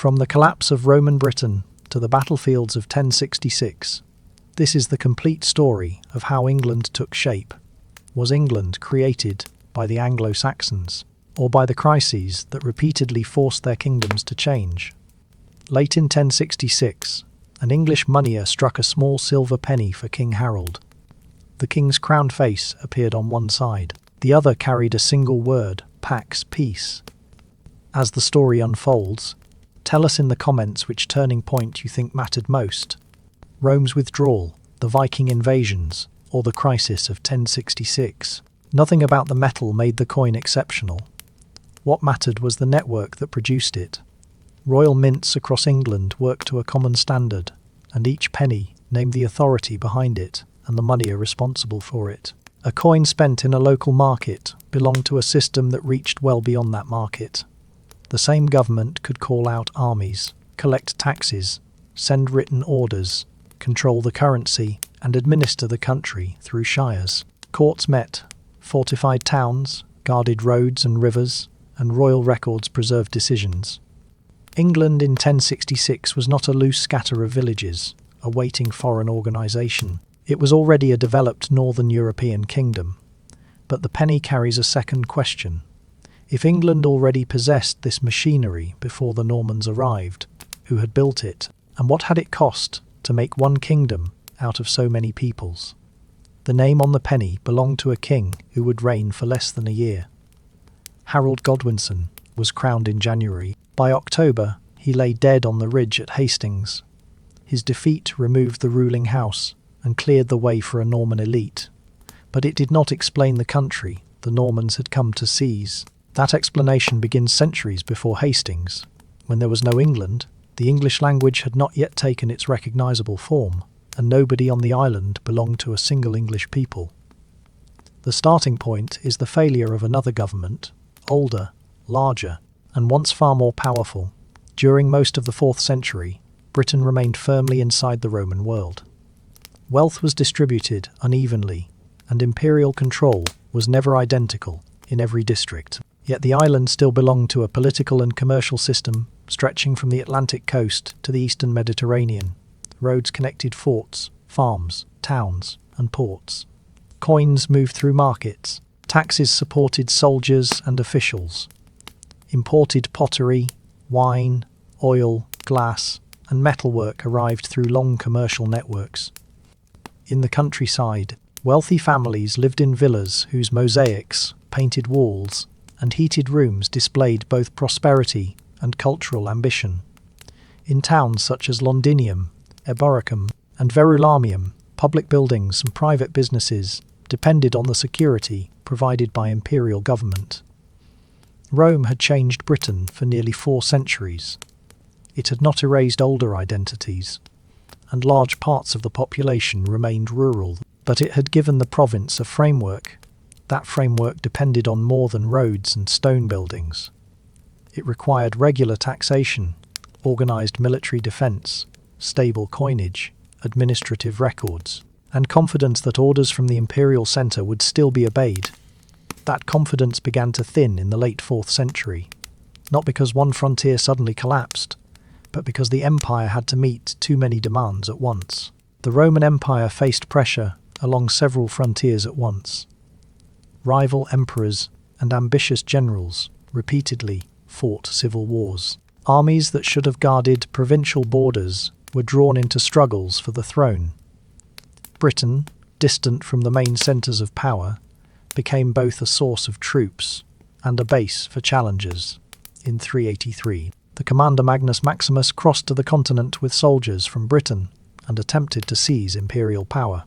From the collapse of Roman Britain to the battlefields of 1066, this is the complete story of how England took shape. Was England created by the Anglo-Saxons, or by the crises that repeatedly forced their kingdoms to change? Late in 1066, an English moneyer struck a small silver penny for King Harold. The king's crowned face appeared on one side. The other carried a single word, Pax Peace. As the story unfolds, tell us in the comments which turning point you think mattered most: Rome's withdrawal, the Viking invasions, or the crisis of 1066. Nothing about the metal made the coin exceptional. What mattered was the network that produced it. Royal mints across England worked to a common standard, and each penny named the authority behind it and the moneyer responsible for it. A coin spent in a local market belonged to a system that reached well beyond that market. The same government could call out armies, collect taxes, send written orders, control the currency, and administer the country through shires. Courts met, fortified towns, guarded roads and rivers, and royal records preserved decisions. England in 1066 was not a loose scatter of villages, awaiting foreign organisation. It was already a developed northern European kingdom. But the penny carries a second question. If England already possessed this machinery before the Normans arrived, who had built it, and what had it cost to make one kingdom out of so many peoples? The name on the penny belonged to a king who would reign for less than a year. Harold Godwinson was crowned in January. By October, he lay dead on the ridge at Hastings. His defeat removed the ruling house and cleared the way for a Norman elite. But it did not explain the country the Normans had come to seize. That explanation begins centuries before Hastings. When there was no England, the English language had not yet taken its recognisable form, and nobody on the island belonged to a single English people. The starting point is the failure of another government, older, larger, and once far more powerful. During most of the 4th century, Britain remained firmly inside the Roman world. Wealth was distributed unevenly, and imperial control was never identical in every district. Yet the island still belonged to a political and commercial system stretching from the Atlantic coast to the eastern Mediterranean. Roads connected forts, farms, towns, and ports. Coins moved through markets. Taxes supported soldiers and officials. Imported pottery, wine, oil, glass, and metalwork arrived through long commercial networks. In the countryside, wealthy families lived in villas whose mosaics, painted walls, and heated rooms displayed both prosperity and cultural ambition. In towns such as Londinium, Eboracum, and Verulamium, public buildings and private businesses depended on the security provided by imperial government. Rome had changed Britain for nearly 4 centuries. It had not erased older identities, and large parts of the population remained rural, but it had given the province a framework. That framework depended on more than roads and stone buildings. It required regular taxation, organised military defence, stable coinage, administrative records, and confidence that orders from the imperial centre would still be obeyed. That confidence began to thin in the late 4th century, not because one frontier suddenly collapsed, but because the empire had to meet too many demands at once. The Roman Empire faced pressure along several frontiers at once. Rival emperors and ambitious generals repeatedly fought civil wars. Armies that should have guarded provincial borders were drawn into struggles for the throne. Britain, distant from the main centres of power, became both a source of troops and a base for challengers. In 383, the commander Magnus Maximus crossed to the continent with soldiers from Britain and attempted to seize imperial power.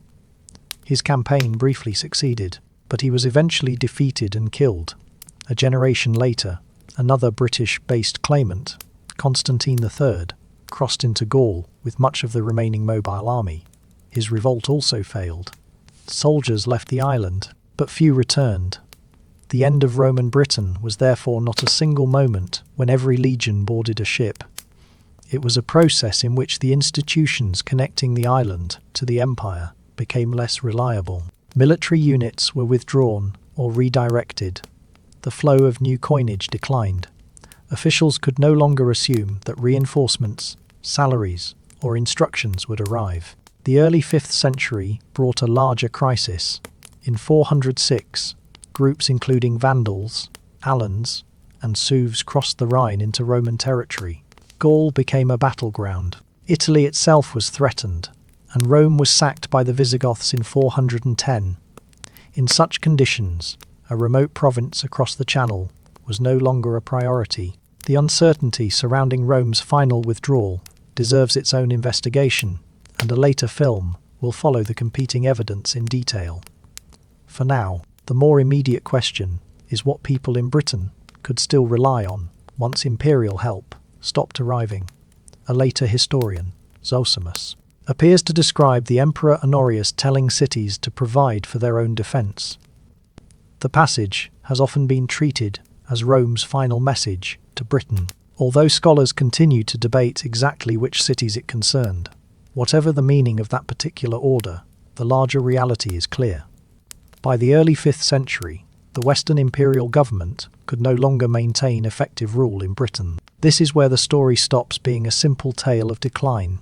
His campaign briefly succeeded, but he was eventually defeated and killed. A generation later, another British-based claimant, Constantine III, crossed into Gaul with much of the remaining mobile army. His revolt also failed. Soldiers left the island, but few returned. The end of Roman Britain was therefore not a single moment when every legion boarded a ship. It was a process in which the institutions connecting the island to the empire became less reliable. Military units were withdrawn or redirected. The flow of new coinage declined. Officials could no longer assume that reinforcements, salaries, or instructions would arrive. The early 5th century brought a larger crisis. In 406, groups including Vandals, Alans, and Sueves crossed the Rhine into Roman territory. Gaul became a battleground. Italy itself was threatened, and Rome was sacked by the Visigoths in 410. In such conditions, a remote province across the Channel was no longer a priority. The uncertainty surrounding Rome's final withdrawal deserves its own investigation, and a later film will follow the competing evidence in detail. For now, the more immediate question is what people in Britain could still rely on once imperial help stopped arriving. A later historian, Zosimus, appears to describe the Emperor Honorius telling cities to provide for their own defence. The passage has often been treated as Rome's final message to Britain, although scholars continue to debate exactly which cities it concerned. Whatever the meaning of that particular order, the larger reality is clear. By the early 5th century, the Western imperial government could no longer maintain effective rule in Britain. This is where the story stops being a simple tale of decline.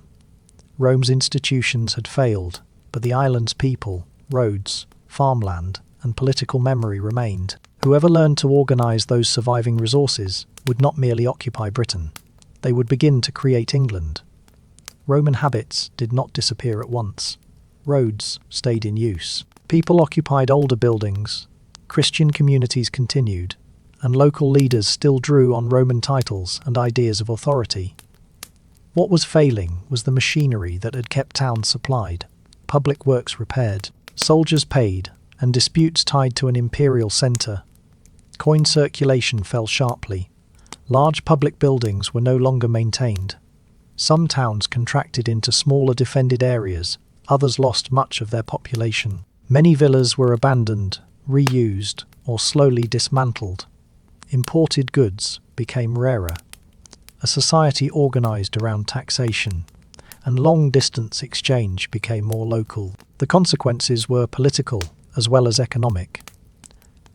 Rome's institutions had failed, but the island's people, roads, farmland, and political memory remained. Whoever learned to organise those surviving resources would not merely occupy Britain. They would begin to create England. Roman habits did not disappear at once. Roads stayed in use. People occupied older buildings, Christian communities continued, and local leaders still drew on Roman titles and ideas of authority. What was failing was the machinery that had kept towns supplied, public works repaired, soldiers paid, and disputes tied to an imperial centre. Coin circulation fell sharply. Large public buildings were no longer maintained. Some towns contracted into smaller defended areas, others lost much of their population. Many villas were abandoned, reused, or slowly dismantled. Imported goods became rarer. A society organised around taxation, and long-distance exchange became more local. The consequences were political as well as economic.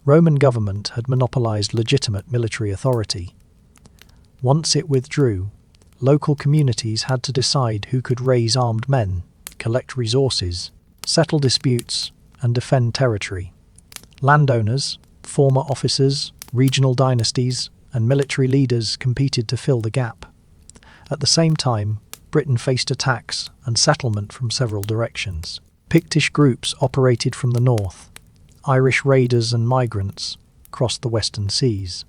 Roman government had monopolised legitimate military authority. Once it withdrew, local communities had to decide who could raise armed men, collect resources, settle disputes, and defend territory. Landowners, former officers, regional dynasties, and military leaders competed to fill the gap. At the same time, Britain faced attacks and settlement from several directions. Pictish groups operated from the north. Irish raiders and migrants crossed the western seas.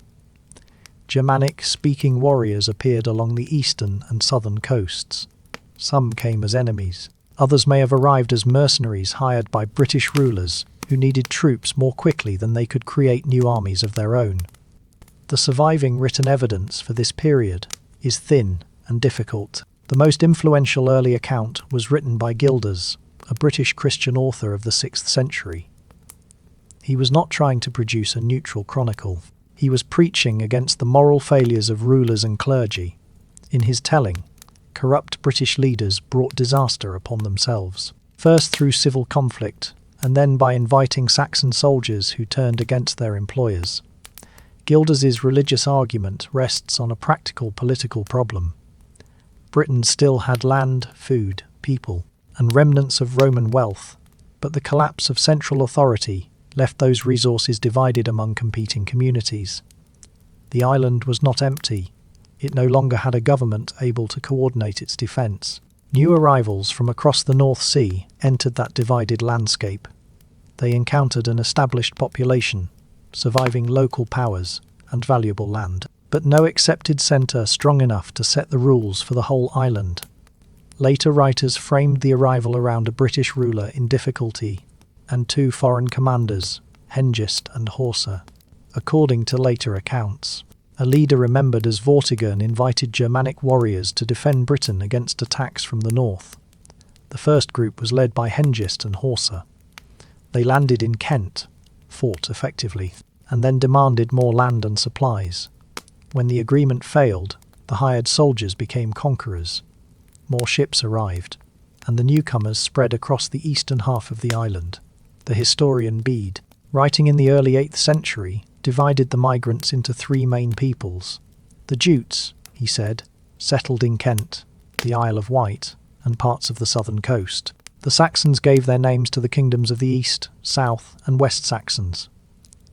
Germanic-speaking warriors appeared along the eastern and southern coasts. Some came as enemies. Others may have arrived as mercenaries hired by British rulers who needed troops more quickly than they could create new armies of their own. The surviving written evidence for this period is thin and difficult. The most influential early account was written by Gildas, a British Christian author of the 6th century. He was not trying to produce a neutral chronicle. He was preaching against the moral failures of rulers and clergy. In his telling, corrupt British leaders brought disaster upon themselves, first through civil conflict, and then by inviting Saxon soldiers who turned against their employers. Gildas's religious argument rests on a practical political problem. Britain still had land, food, people, and remnants of Roman wealth, but the collapse of central authority left those resources divided among competing communities. The island was not empty. It no longer had a government able to coordinate its defence. New arrivals from across the North Sea entered that divided landscape. They encountered an established population, surviving local powers, and valuable land, but no accepted centre strong enough to set the rules for the whole island. Later writers framed the arrival around a British ruler in difficulty, and two foreign commanders, Hengist and Horsa. According to later accounts, a leader remembered as Vortigern invited Germanic warriors to defend Britain against attacks from the north. The first group was led by Hengist and Horsa. They landed in Kent, fought effectively, and then demanded more land and supplies. When the agreement failed, the hired soldiers became conquerors. More ships arrived, and the newcomers spread across the eastern half of the island. The historian Bede, writing in the early 8th century, divided the migrants into three main peoples: The Jutes, he said, settled in Kent, the Isle of Wight, and parts of the southern coast. The Saxons gave their names to the kingdoms of the East, South, and West Saxons.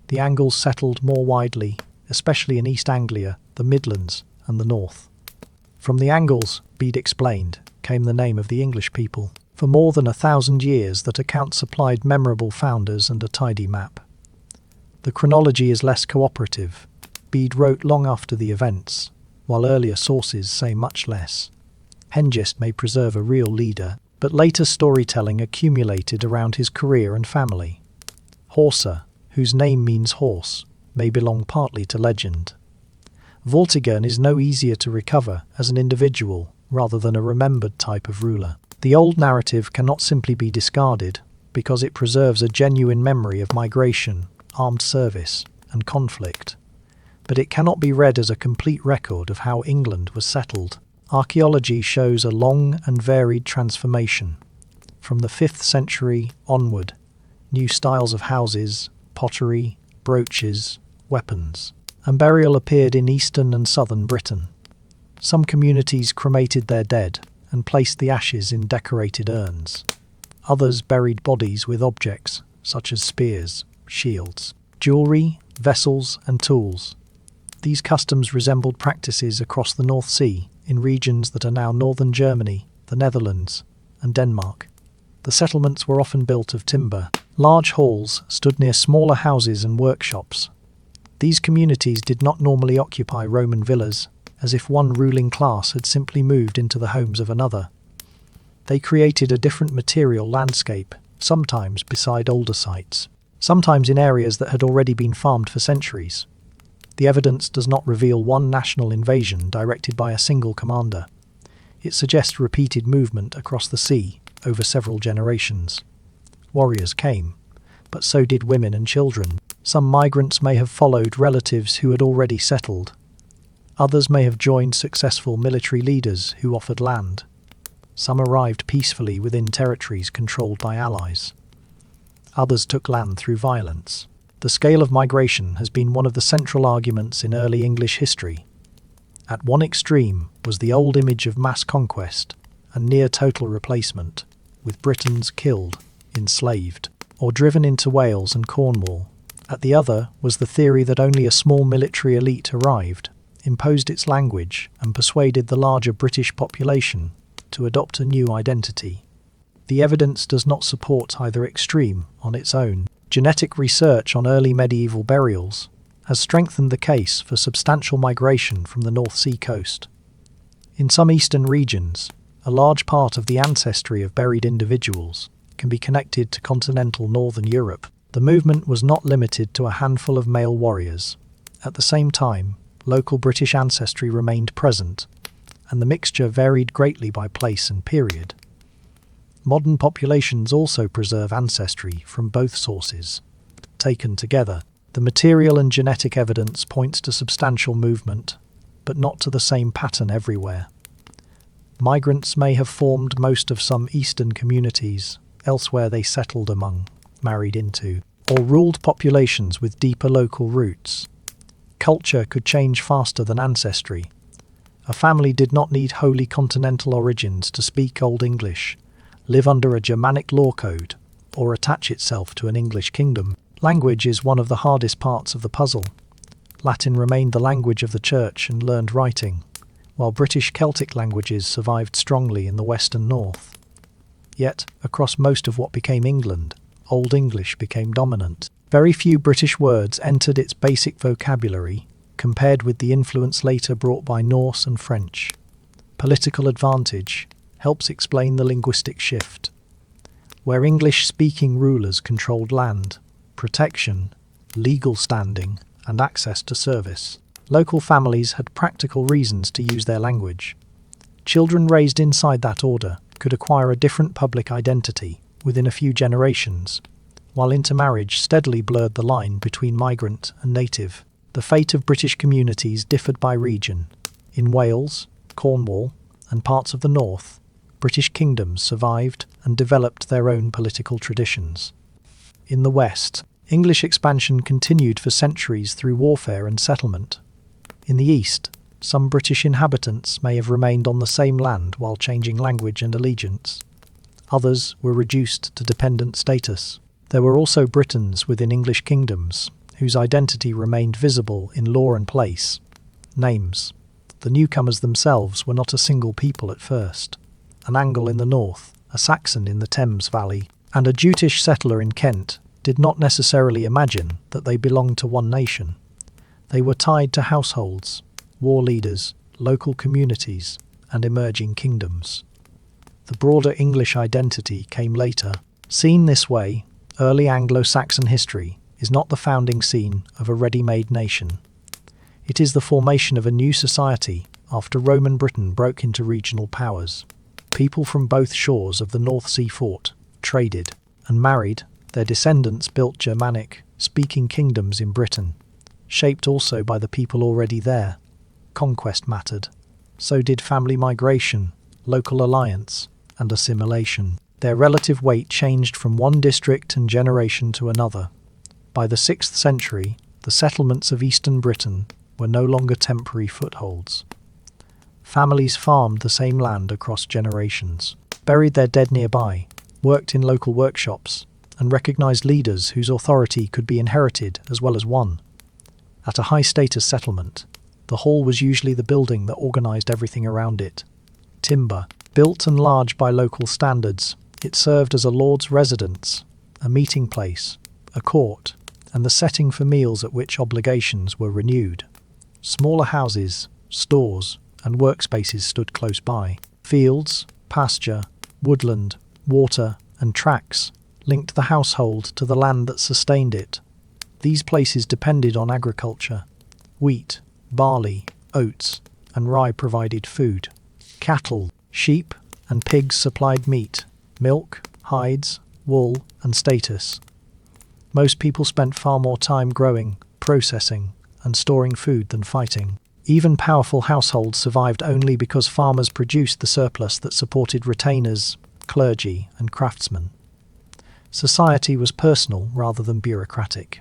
The Angles settled more widely, especially in East Anglia, the Midlands, and the North. From the Angles, Bede explained, came the name of the English people. For more than 1,000 years that account supplied memorable founders and a tidy map. The chronology is less cooperative. Bede wrote long after the events, while earlier sources say much less. Hengist may preserve a real leader, but later storytelling accumulated around his career and family. Horsa, whose name means horse, may belong partly to legend. Vortigern is no easier to recover as an individual rather than a remembered type of ruler. The old narrative cannot simply be discarded because it preserves a genuine memory of migration, armed service, and conflict. But it cannot be read as a complete record of how England was settled. Archaeology shows a long and varied transformation. From the 5th century onward, new styles of houses, pottery, brooches, weapons, and burial appeared in eastern and southern Britain. Some communities cremated their dead and placed the ashes in decorated urns. Others buried bodies with objects such as spears, shields, jewellery, vessels, and tools. These customs resembled practices across the North Sea in regions that are now northern Germany, the Netherlands, and Denmark. The settlements were often built of timber. Large halls stood near smaller houses and workshops. These communities did not normally occupy Roman villas, as if one ruling class had simply moved into the homes of another. They created a different material landscape, sometimes beside older sites, sometimes in areas that had already been farmed for centuries. The evidence does not reveal one national invasion directed by a single commander. It suggests repeated movement across the sea over several generations. Warriors came, but so did women and children. Some migrants may have followed relatives who had already settled. Others may have joined successful military leaders who offered land. Some arrived peacefully within territories controlled by allies. Others took land through violence. The scale of migration has been one of the central arguments in early English history. At one extreme was the old image of mass conquest and near total replacement, with Britons killed, enslaved, or driven into Wales and Cornwall. At the other was the theory that only a small military elite arrived, imposed its language, and persuaded the larger British population to adopt a new identity. The evidence does not support either extreme on its own. Genetic research on early medieval burials has strengthened the case for substantial migration from the North Sea coast. In some eastern regions, a large part of the ancestry of buried individuals can be connected to continental northern Europe. The movement was not limited to a handful of male warriors. At the same time, local British ancestry remained present, and the mixture varied greatly by place and period. Modern populations also preserve ancestry from both sources. Taken together, the material and genetic evidence points to substantial movement, but not to the same pattern everywhere. Migrants may have formed most of some eastern communities, elsewhere they settled among, married into, or ruled populations with deeper local roots. Culture could change faster than ancestry. A family did not need wholly continental origins to speak Old English, live under a Germanic law code, or attach itself to an English kingdom. Language is one of the hardest parts of the puzzle. Latin remained the language of the church and learned writing, while British Celtic languages survived strongly in the west and north. Yet, across most of what became England, Old English became dominant. Very few British words entered its basic vocabulary, compared with the influence later brought by Norse and French. Political advantage helps explain the linguistic shift. Where English-speaking rulers controlled land, protection, legal standing, and access to service, local families had practical reasons to use their language. Children raised inside that order could acquire a different public identity within a few generations, while intermarriage steadily blurred the line between migrant and native. The fate of British communities differed by region. In Wales, Cornwall, and parts of the north, British kingdoms survived and developed their own political traditions. In the west, English expansion continued for centuries through warfare and settlement. In the east, Some British inhabitants may have remained on the same land while changing language and allegiance. Others were reduced to dependent status. There were also Britons within English kingdoms, whose identity remained visible in law and place. Names. The newcomers themselves were not a single people at first. An Angle in the north, a Saxon in the Thames Valley, and a Jutish settler in Kent did not necessarily imagine that they belonged to one nation. They were tied to households, war leaders, local communities, and emerging kingdoms. The broader English identity came later. Seen this way, early Anglo-Saxon history is not the founding scene of a ready-made nation. It is the formation of a new society after Roman Britain broke into regional powers. People from both shores of the North Sea fought, traded, and married. Their descendants built Germanic-speaking kingdoms in Britain, shaped also by the people already there. Conquest mattered. So did family migration, local alliance, and assimilation. Their relative weight changed from one district and generation to another. By the 6th century, the settlements of eastern Britain were no longer temporary footholds. Families farmed the same land across generations, buried their dead nearby, worked in local workshops, and recognized leaders whose authority could be inherited as well as won. At a high-status settlement, the hall was usually the building that organized everything around it. Timber, built and large by local standards, it served as a lord's residence, a meeting place, a court, and the setting for meals at which obligations were renewed. Smaller houses, stores, and workspaces stood close by. Fields, pasture, woodland, water, and tracks linked the household to the land that sustained it. These places depended on agriculture. Wheat, barley, oats, and rye provided food. Cattle, sheep, and pigs supplied meat, milk, hides, wool, and status. Most people spent far more time growing, processing, and storing food than fighting. Even powerful households survived only because farmers produced the surplus that supported retainers, clergy, and craftsmen. Society was personal rather than bureaucratic.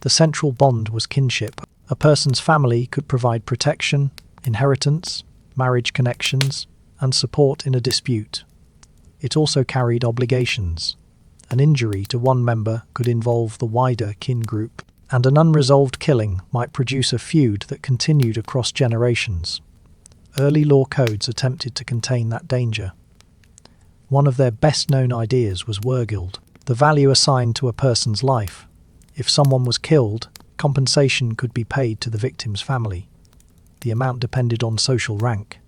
The central bond was kinship. A person's family could provide protection, inheritance, marriage connections, and support in a dispute. It also carried obligations. An injury to one member could involve the wider kin group, and an unresolved killing might produce a feud that continued across generations. Early law codes attempted to contain that danger. One of their best-known ideas was wergild, the value assigned to a person's life. If someone was killed, compensation could be paid to the victim's family. The amount depended on social rank.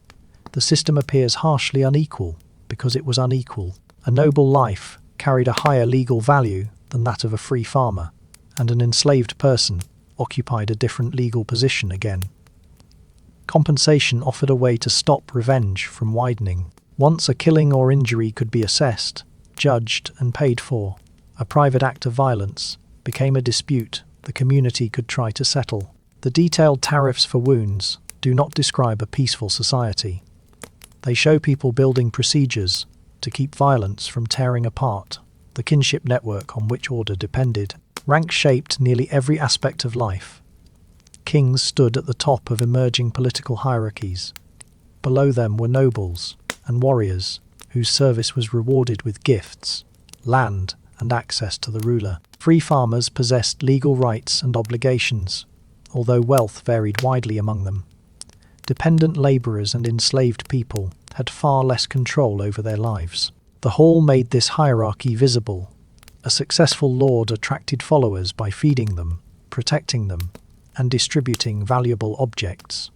The system appears harshly unequal because it was unequal. A noble life carried a higher legal value than that of a free farmer, and an enslaved person occupied a different legal position again. Compensation offered a way to stop revenge from widening. Once a killing or injury could be assessed, judged, and paid for, a private act of violence became a dispute the community could try to settle. The detailed tariffs for wounds do not describe a peaceful society. They show people building procedures to keep violence from tearing apart the kinship network on which order depended. Rank shaped nearly every aspect of life. Kings stood at the top of emerging political hierarchies. Below them were nobles and warriors, whose service was rewarded with gifts, land, and access to the ruler. Free farmers possessed legal rights and obligations, although wealth varied widely among them. Dependent labourers and enslaved people had far less control over their lives. The hall made this hierarchy visible. A successful lord attracted followers by feeding them, protecting them, and distributing valuable objects.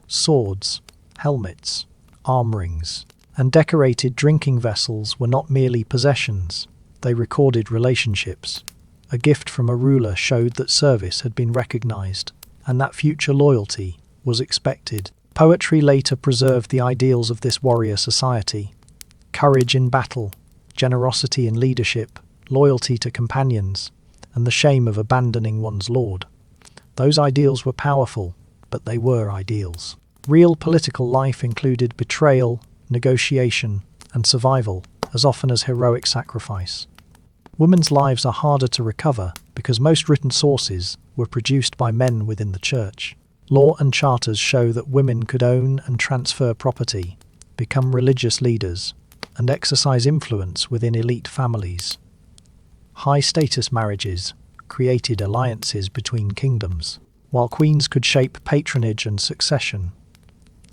Swords, helmets, arm rings, and decorated drinking vessels were not merely possessions. They recorded relationships. A gift from a ruler showed that service had been recognized, and that future loyalty was expected. Poetry later preserved the ideals of this warrior society: courage in battle, generosity in leadership, loyalty to companions, and the shame of abandoning one's lord. Those ideals were powerful, but they were ideals. Real political life included betrayal, negotiation, and survival, as often as heroic sacrifice. Women's lives are harder to recover because most written sources were produced by men within the church. Law and charters show that women could own and transfer property, become religious leaders, and exercise influence within elite families. High-status marriages created alliances between kingdoms, while queens could shape patronage and succession.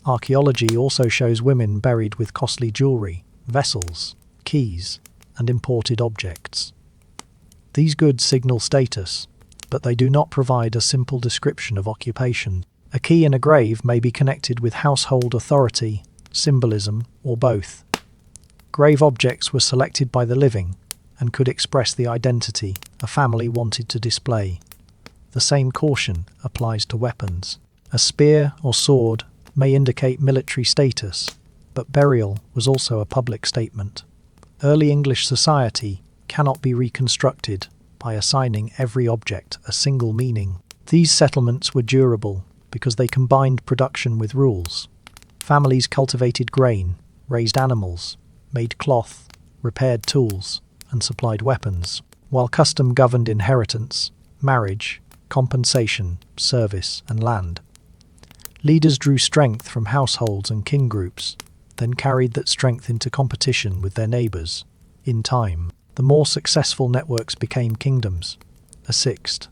Archaeology also shows women buried with costly jewelry, vessels, keys, and imported objects. These goods signal status, but they do not provide a simple description of occupation. A key in a grave may be connected with household authority, symbolism, or both. Grave objects were selected by the living and could express the identity a family wanted to display. The same caution applies to weapons. A spear or sword may indicate military status, but burial was also a public statement. Early English society cannot be reconstructed by assigning every object a single meaning. These settlements were durable because they combined production with rules. Families cultivated grain, raised animals, made cloth, repaired tools, and supplied weapons, while custom governed inheritance, marriage, compensation, service, and land. Leaders drew strength from households and king groups, then carried that strength into competition with their neighbours. In time, the more successful networks became kingdoms. A sixth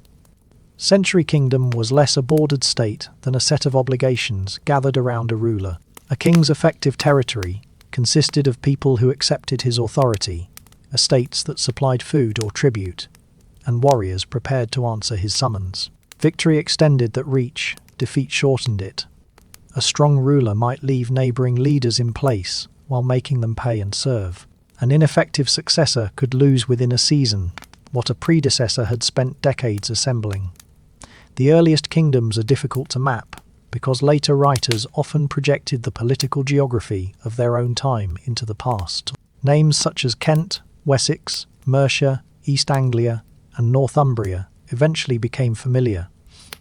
century kingdom was less a bordered state than a set of obligations gathered around a ruler. A king's effective territory consisted of people who accepted his authority, estates that supplied food or tribute, and warriors prepared to answer his summons. Victory extended that reach, defeat shortened it. A strong ruler might leave neighbouring leaders in place while making them pay and serve. An ineffective successor could lose within a season what a predecessor had spent decades assembling. The earliest kingdoms are difficult to map because later writers often projected the political geography of their own time into the past. Names such as Kent, Wessex, Mercia, East Anglia, and Northumbria eventually became familiar,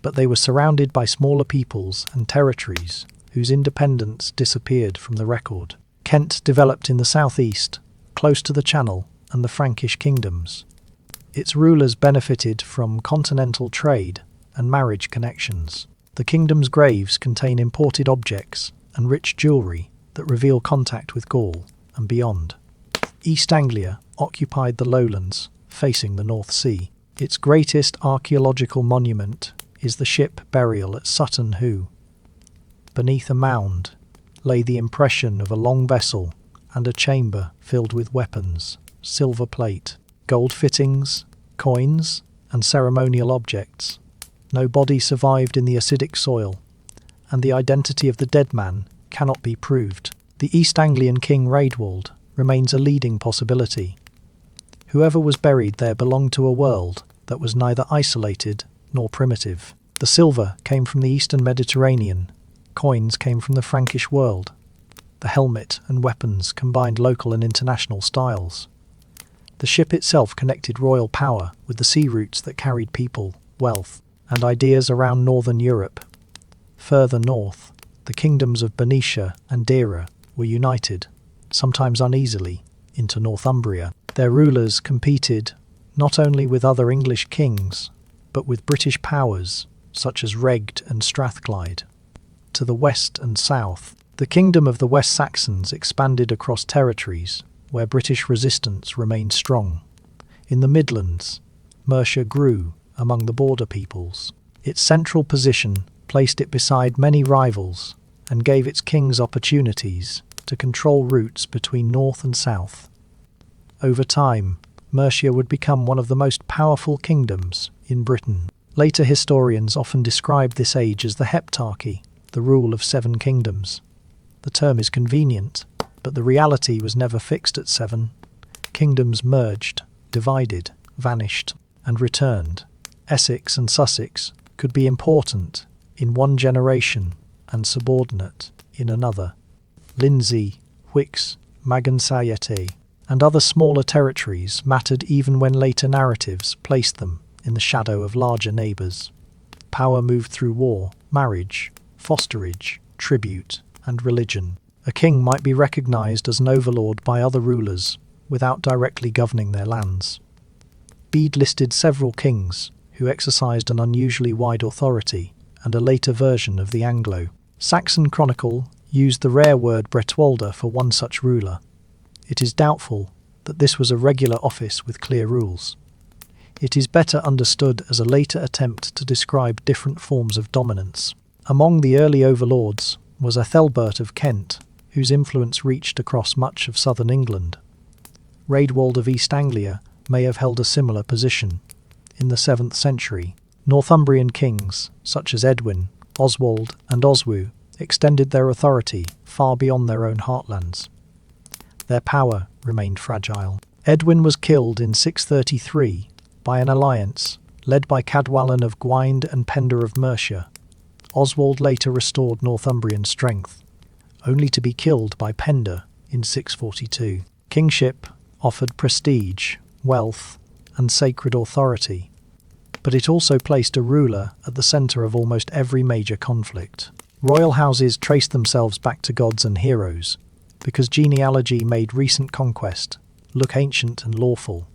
but they were surrounded by smaller peoples and territories whose independence disappeared from the record. Kent developed in the southeast, close to the Channel and the Frankish kingdoms. Its rulers benefited from continental trade and marriage connections. The kingdom's graves contain imported objects and rich jewellery that reveal contact with Gaul and beyond. East Anglia occupied the lowlands, facing the North Sea. Its greatest archaeological monument is the ship burial at Sutton Hoo. Beneath a mound lay the impression of a long vessel and a chamber filled with weapons, silver plate, gold fittings, coins, and ceremonial objects. No body survived in the acidic soil, and the identity of the dead man cannot be proved. The East Anglian king Raedwald remains a leading possibility. Whoever was buried there belonged to a world that was neither isolated nor primitive. The silver came from the eastern Mediterranean, coins came from the Frankish world. The helmet and weapons combined local and international styles. The ship itself connected royal power with the sea routes that carried people, wealth, and ideas around northern Europe. Further north, the kingdoms of Bernicia and Deira were united, sometimes uneasily, into Northumbria. Their rulers competed not only with other English kings, but with British powers such as Reged and Strathclyde. To the west and south, the kingdom of the West Saxons expanded across territories where British resistance remained strong. In the Midlands, Mercia grew among the border peoples. Its central position placed it beside many rivals and gave its kings opportunities to control routes between north and south. Over time, Mercia would become one of the most powerful kingdoms in Britain. Later historians often describe this age as the Heptarchy, the rule of 7 kingdoms. The term is convenient, but the reality was never fixed at 7. Kingdoms merged, divided, vanished, and returned. Essex and Sussex could be important in one generation and subordinate in another. Lindsey, Wicks, Magansayete, and other smaller territories mattered even when later narratives placed them in the shadow of larger neighbours. Power moved through war, marriage, fosterage, tribute, and religion. A king might be recognised as an overlord by other rulers without directly governing their lands. Bede listed several kings who exercised an unusually wide authority and a later version of the Anglo-Saxon chronicle used the rare word Bretwalda for one such ruler. It is doubtful that this was a regular office with clear rules. It is better understood as a later attempt to describe different forms of dominance. Among the early overlords was Ethelbert of Kent, whose influence reached across much of southern England. Raedwald of East Anglia may have held a similar position. In the 7th century, Northumbrian kings, such as Edwin, Oswald, and Oswu, extended their authority far beyond their own heartlands. Their power remained fragile. Edwin was killed in 633 by an alliance led by Cadwallon of Gwynd and Penda of Mercia. Oswald later restored Northumbrian strength, only to be killed by Penda in 642. Kingship offered prestige, wealth, and sacred authority, but it also placed a ruler at the centre of almost every major conflict. Royal houses traced themselves back to gods and heroes, because genealogy made recent conquest look ancient and lawful.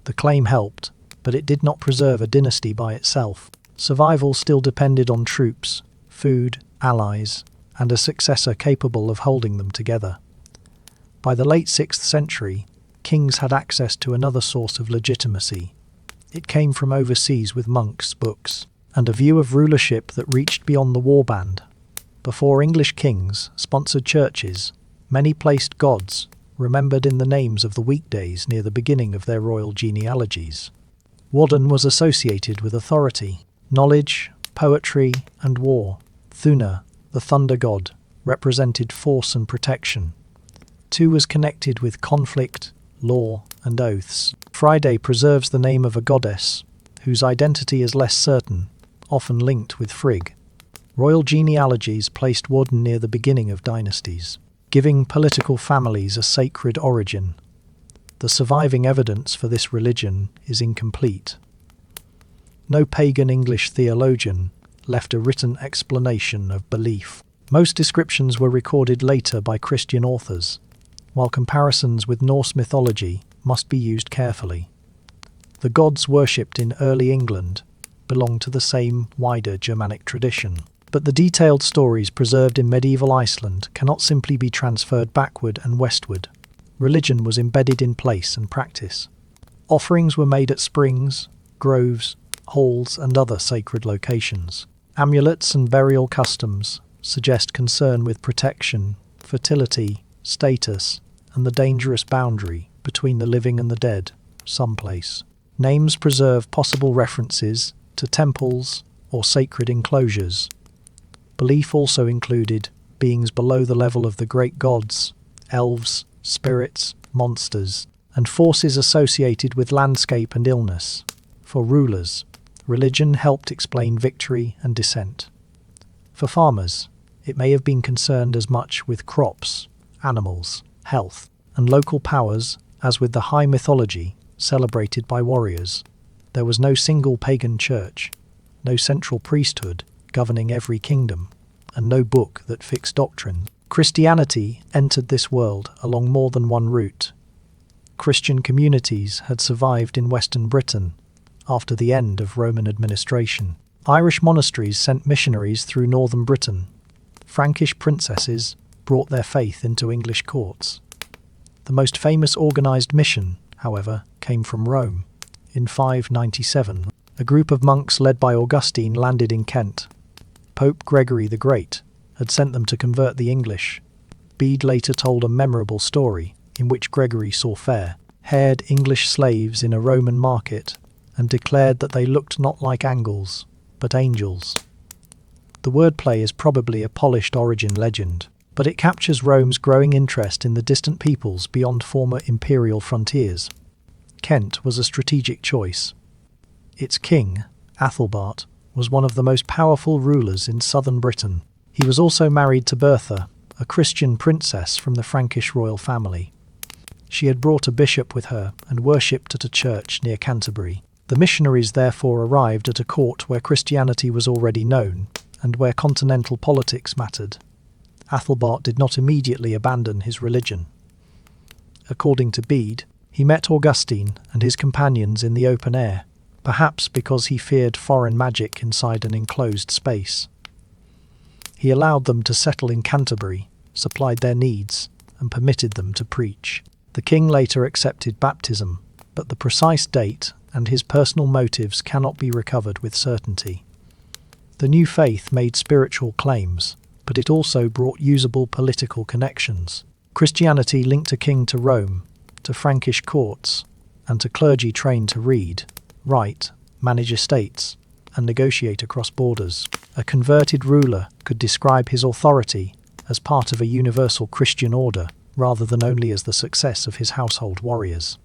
The claim helped, but it did not preserve a dynasty by itself. Survival still depended on troops, food, allies, and a successor capable of holding them together. By the late 6th century, kings had access to another source of legitimacy. It came from overseas with monks' books, and a view of rulership that reached beyond the warband. Before English kings sponsored churches, many placed gods, remembered in the names of the weekdays near the beginning of their royal genealogies. Woden was associated with authority, knowledge, poetry, and war. Thuna, the thunder god, represented force and protection. Tu was connected with conflict, law, and oaths. Friday preserves the name of a goddess, whose identity is less certain, often linked with Frigg. Royal genealogies placed Woden near the beginning of dynasties, giving political families a sacred origin. The surviving evidence for this religion is incomplete. No pagan English theologian left a written explanation of belief. Most descriptions were recorded later by Christian authors, while comparisons with Norse mythology must be used carefully. The gods worshipped in early England belonged to the same wider Germanic tradition, but the detailed stories preserved in medieval Iceland cannot simply be transferred backward and westward. Religion was embedded in place and practice. Offerings were made at springs, groves, halls, and other sacred locations. Amulets and burial customs suggest concern with protection, fertility, status, and the dangerous boundary between the living and the dead, someplace. Names preserve possible references to temples or sacred enclosures. Belief also included beings below the level of the great gods, elves, spirits, monsters, and forces associated with landscape and illness. For rulers, religion helped explain victory and descent. For farmers, it may have been concerned as much with crops, animals, health, and local powers as with the high mythology celebrated by warriors. There was no single pagan church, no central priesthood governing every kingdom, and no book that fixed doctrine. Christianity entered this world along more than one route. Christian communities had survived in Western Britain after the end of Roman administration. Irish monasteries sent missionaries through northern Britain. Frankish princesses brought their faith into English courts. The most famous organised mission, however, came from Rome. In 597, a group of monks led by Augustine landed in Kent. Pope Gregory the Great had sent them to convert the English. Bede later told a memorable story in which Gregory saw fair-haired English slaves in a Roman market and declared that they looked not like Angles, but angels. The wordplay is probably a polished origin legend, but it captures Rome's growing interest in the distant peoples beyond former imperial frontiers. Kent was a strategic choice. Its king, Athelbert, was one of the most powerful rulers in southern Britain. He was also married to Bertha, a Christian princess from the Frankish royal family. She had brought a bishop with her and worshipped at a church near Canterbury. The missionaries therefore arrived at a court where Christianity was already known and where continental politics mattered. Athelbert did not immediately abandon his religion. According to Bede, he met Augustine and his companions in the open air, perhaps because he feared foreign magic inside an enclosed space. He allowed them to settle in Canterbury, supplied their needs, and permitted them to preach. The king later accepted baptism, but the precise date and his personal motives cannot be recovered with certainty. The new faith made spiritual claims, but it also brought usable political connections. Christianity linked a king to Rome, to Frankish courts, and to clergy trained to read, write, manage estates, and negotiate across borders. A converted ruler could describe his authority as part of a universal Christian order, rather than only as the success of his household warriors.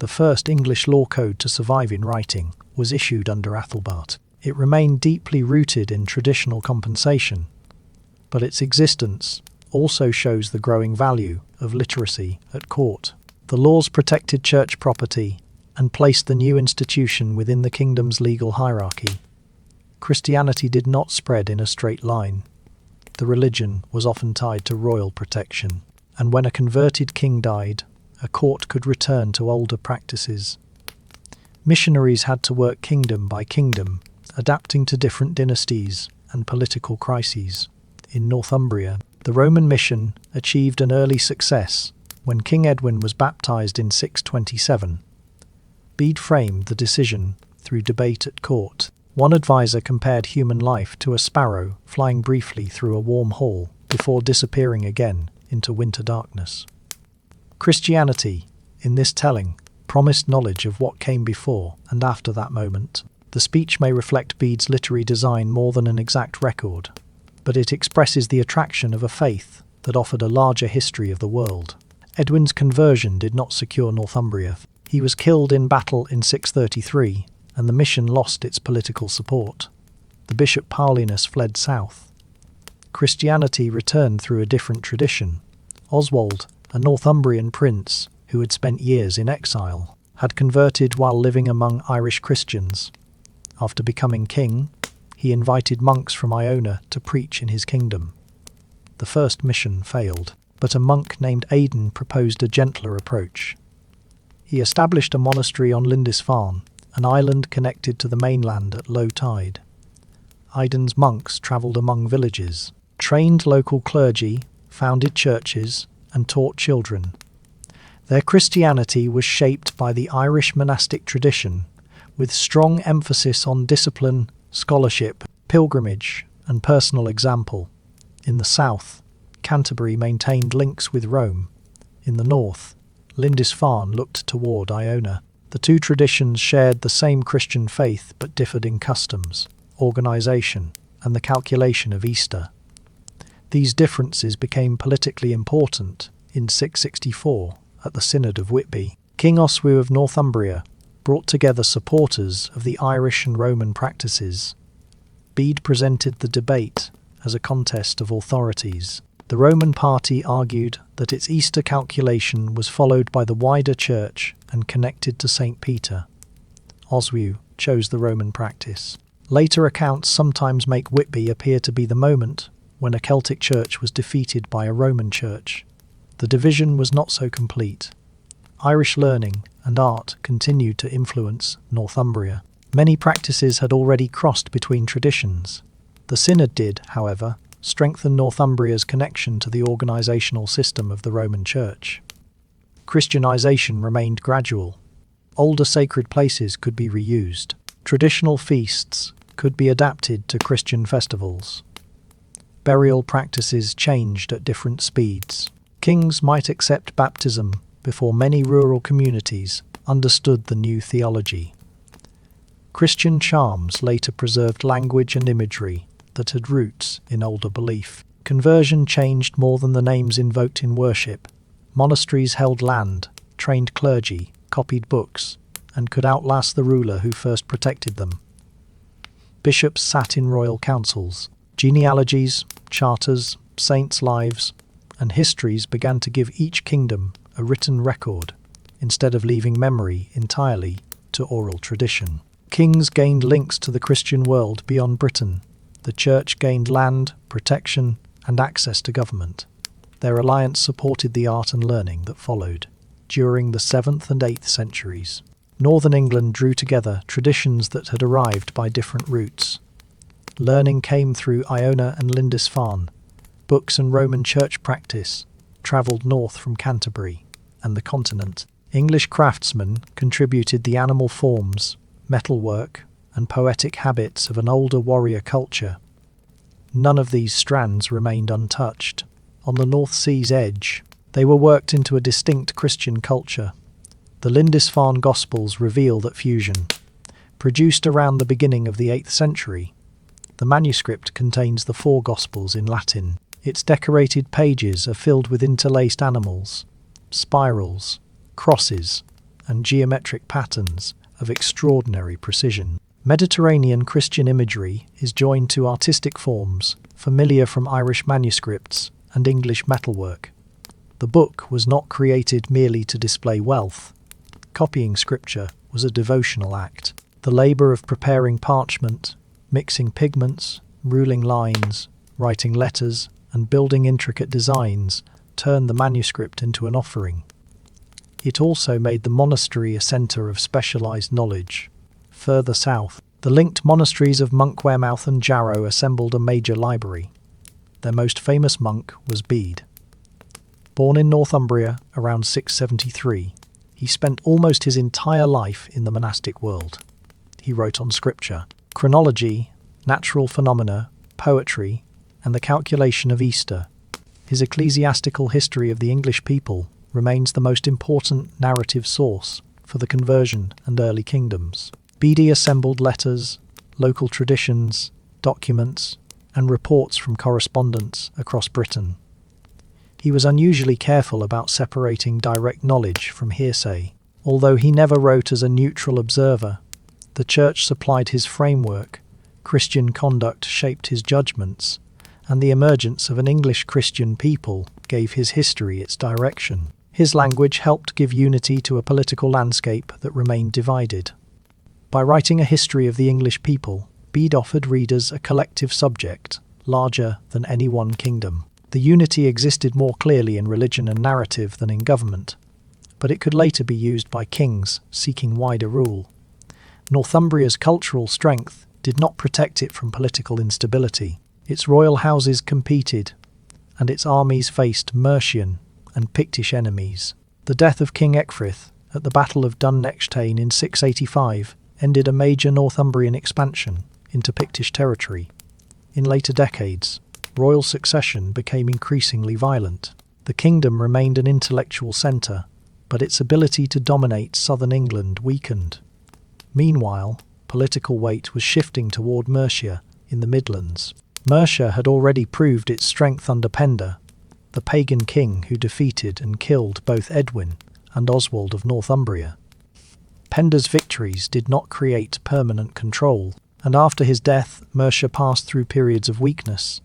The first English law code to survive in writing was issued under Athelbert. It remained deeply rooted in traditional compensation, but its existence also shows the growing value of literacy at court. The laws protected church property and placed the new institution within the kingdom's legal hierarchy. Christianity did not spread in a straight line. The religion was often tied to royal protection, and when a converted king died, a court could return to older practices. Missionaries had to work kingdom by kingdom, adapting to different dynasties and political crises. In Northumbria, the Roman mission achieved an early success when King Edwin was baptized in 627. Bede framed the decision through debate at court. One advisor compared human life to a sparrow flying briefly through a warm hall before disappearing again into winter darkness. Christianity, in this telling, promised knowledge of what came before and after that moment. The speech may reflect Bede's literary design more than an exact record, but it expresses the attraction of a faith that offered a larger history of the world. Edwin's conversion did not secure Northumbria. He was killed in battle in 633, and the mission lost its political support. The bishop Paulinus fled south. Christianity returned through a different tradition. Oswald, a Northumbrian prince who had spent years in exile, had converted while living among Irish Christians. After becoming king, he invited monks from Iona to preach in his kingdom. The first mission failed, but a monk named Aidan proposed a gentler approach. He established a monastery on Lindisfarne, an island connected to the mainland at low tide. Aidan's monks travelled among villages, trained local clergy, founded churches, and taught children. Their Christianity was shaped by the Irish monastic tradition, with strong emphasis on discipline, scholarship, pilgrimage, and personal example. In the south, Canterbury maintained links with Rome. In the north, Lindisfarne looked toward Iona. The two traditions shared the same Christian faith but differed in customs, organisation, and the calculation of Easter. These differences became politically important in 664 at the Synod of Whitby. King Offa of Northumbria brought together supporters of the Irish and Roman practices. Bede presented the debate as a contest of authorities. The Roman party argued that its Easter calculation was followed by the wider church and connected to St. Peter. Oswiu chose the Roman practice. Later accounts sometimes make Whitby appear to be the moment when a Celtic church was defeated by a Roman church. The division was not so complete. Irish learning and art continued to influence Northumbria. Many practices had already crossed between traditions. The Synod did, however, strengthen Northumbria's connection to the organisational system of the Roman Church. Christianisation remained gradual. Older sacred places could be reused. Traditional feasts could be adapted to Christian festivals. Burial practices changed at different speeds. Kings might accept baptism before many rural communities understood the new theology. Christian charms later preserved language and imagery that had roots in older belief. Conversion changed more than the names invoked in worship. Monasteries held land, trained clergy, copied books, and could outlast the ruler who first protected them. Bishops sat in royal councils. Genealogies, charters, saints' lives, and histories began to give each kingdom a written record, instead of leaving memory entirely to oral tradition. Kings gained links to the Christian world beyond Britain. The Church gained land, protection, and access to government. Their alliance supported the art and learning that followed during the 7th and 8th centuries. Northern England drew together traditions that had arrived by different routes. Learning came through Iona and Lindisfarne. Books and Roman church practice travelled north from Canterbury and the continent. English craftsmen contributed the animal forms, metalwork, and poetic habits of an older warrior culture. None of these strands remained untouched. On the North Sea's edge, they were worked into a distinct Christian culture. The Lindisfarne Gospels reveal that fusion. Produced around the beginning of the 8th century, the manuscript contains the 4 Gospels in Latin. Its decorated pages are filled with interlaced animals, spirals, crosses, and geometric patterns of extraordinary precision. Mediterranean Christian imagery is joined to artistic forms familiar from Irish manuscripts and English metalwork. The book was not created merely to display wealth. Copying scripture was a devotional act. The labour of preparing parchment, mixing pigments, ruling lines, writing letters, and building intricate designs turned the manuscript into an offering. It also made the monastery a centre of specialised knowledge. Further south, the linked monasteries of Monk Wearmouth and Jarrow assembled a major library. Their most famous monk was Bede. Born in Northumbria around 673, he spent almost his entire life in the monastic world. He wrote on scripture, chronology, natural phenomena, poetry, and the calculation of Easter. His ecclesiastical history of the English people remains the most important narrative source for the conversion and early kingdoms. Bede assembled letters, local traditions, documents, and reports from correspondents across Britain. He was unusually careful about separating direct knowledge from hearsay. Although he never wrote as a neutral observer, the Church supplied his framework, Christian conduct shaped his judgments, and the emergence of an English Christian people gave his history its direction. His language helped give unity to a political landscape that remained divided. By writing a history of the English people, Bede offered readers a collective subject, larger than any one kingdom. The unity existed more clearly in religion and narrative than in government, but it could later be used by kings seeking wider rule. Northumbria's cultural strength did not protect it from political instability. Its royal houses competed, and its armies faced Mercian and Pictish enemies. The death of King Ecgfrith at the Battle of Dunnechtane in 685 ended a major Northumbrian expansion into Pictish territory. In later decades, royal succession became increasingly violent. The kingdom remained an intellectual centre, but its ability to dominate southern England weakened. Meanwhile, political weight was shifting toward Mercia in the Midlands. Mercia had already proved its strength under Penda, the pagan king who defeated and killed both Edwin and Oswald of Northumbria. Penda's victories did not create permanent control, and after his death, Mercia passed through periods of weakness.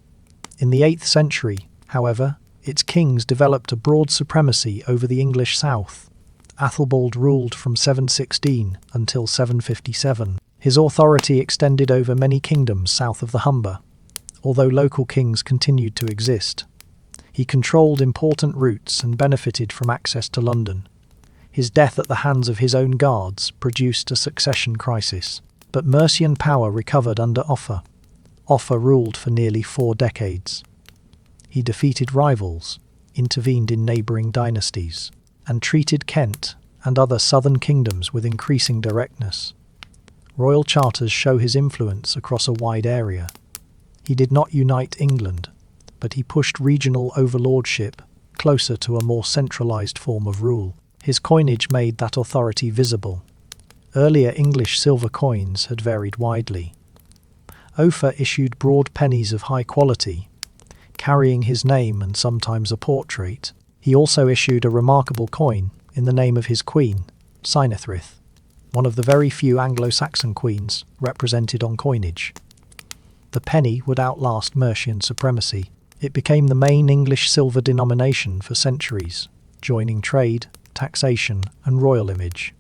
In the 8th century, however, its kings developed a broad supremacy over the English south. Athelbald ruled from 716 until 757. His authority extended over many kingdoms south of the Humber, although local kings continued to exist. He controlled important routes and benefited from access to London. His death at the hands of his own guards produced a succession crisis, but Mercian power recovered under Offa. Offa ruled for nearly 4 decades. He defeated rivals, intervened in neighbouring dynasties, and treated Kent and other southern kingdoms with increasing directness. Royal charters show his influence across a wide area. He did not unite England, but he pushed regional overlordship closer to a more centralised form of rule. His coinage made that authority visible. Earlier English silver coins had varied widely. Offa issued broad pennies of high quality, carrying his name and sometimes a portrait. He also issued a remarkable coin in the name of his queen, Cynethryth, one of the very few Anglo-Saxon queens represented on coinage. The penny would outlast Mercian supremacy. It became the main English silver denomination for centuries, joining trade, taxation, and royal image.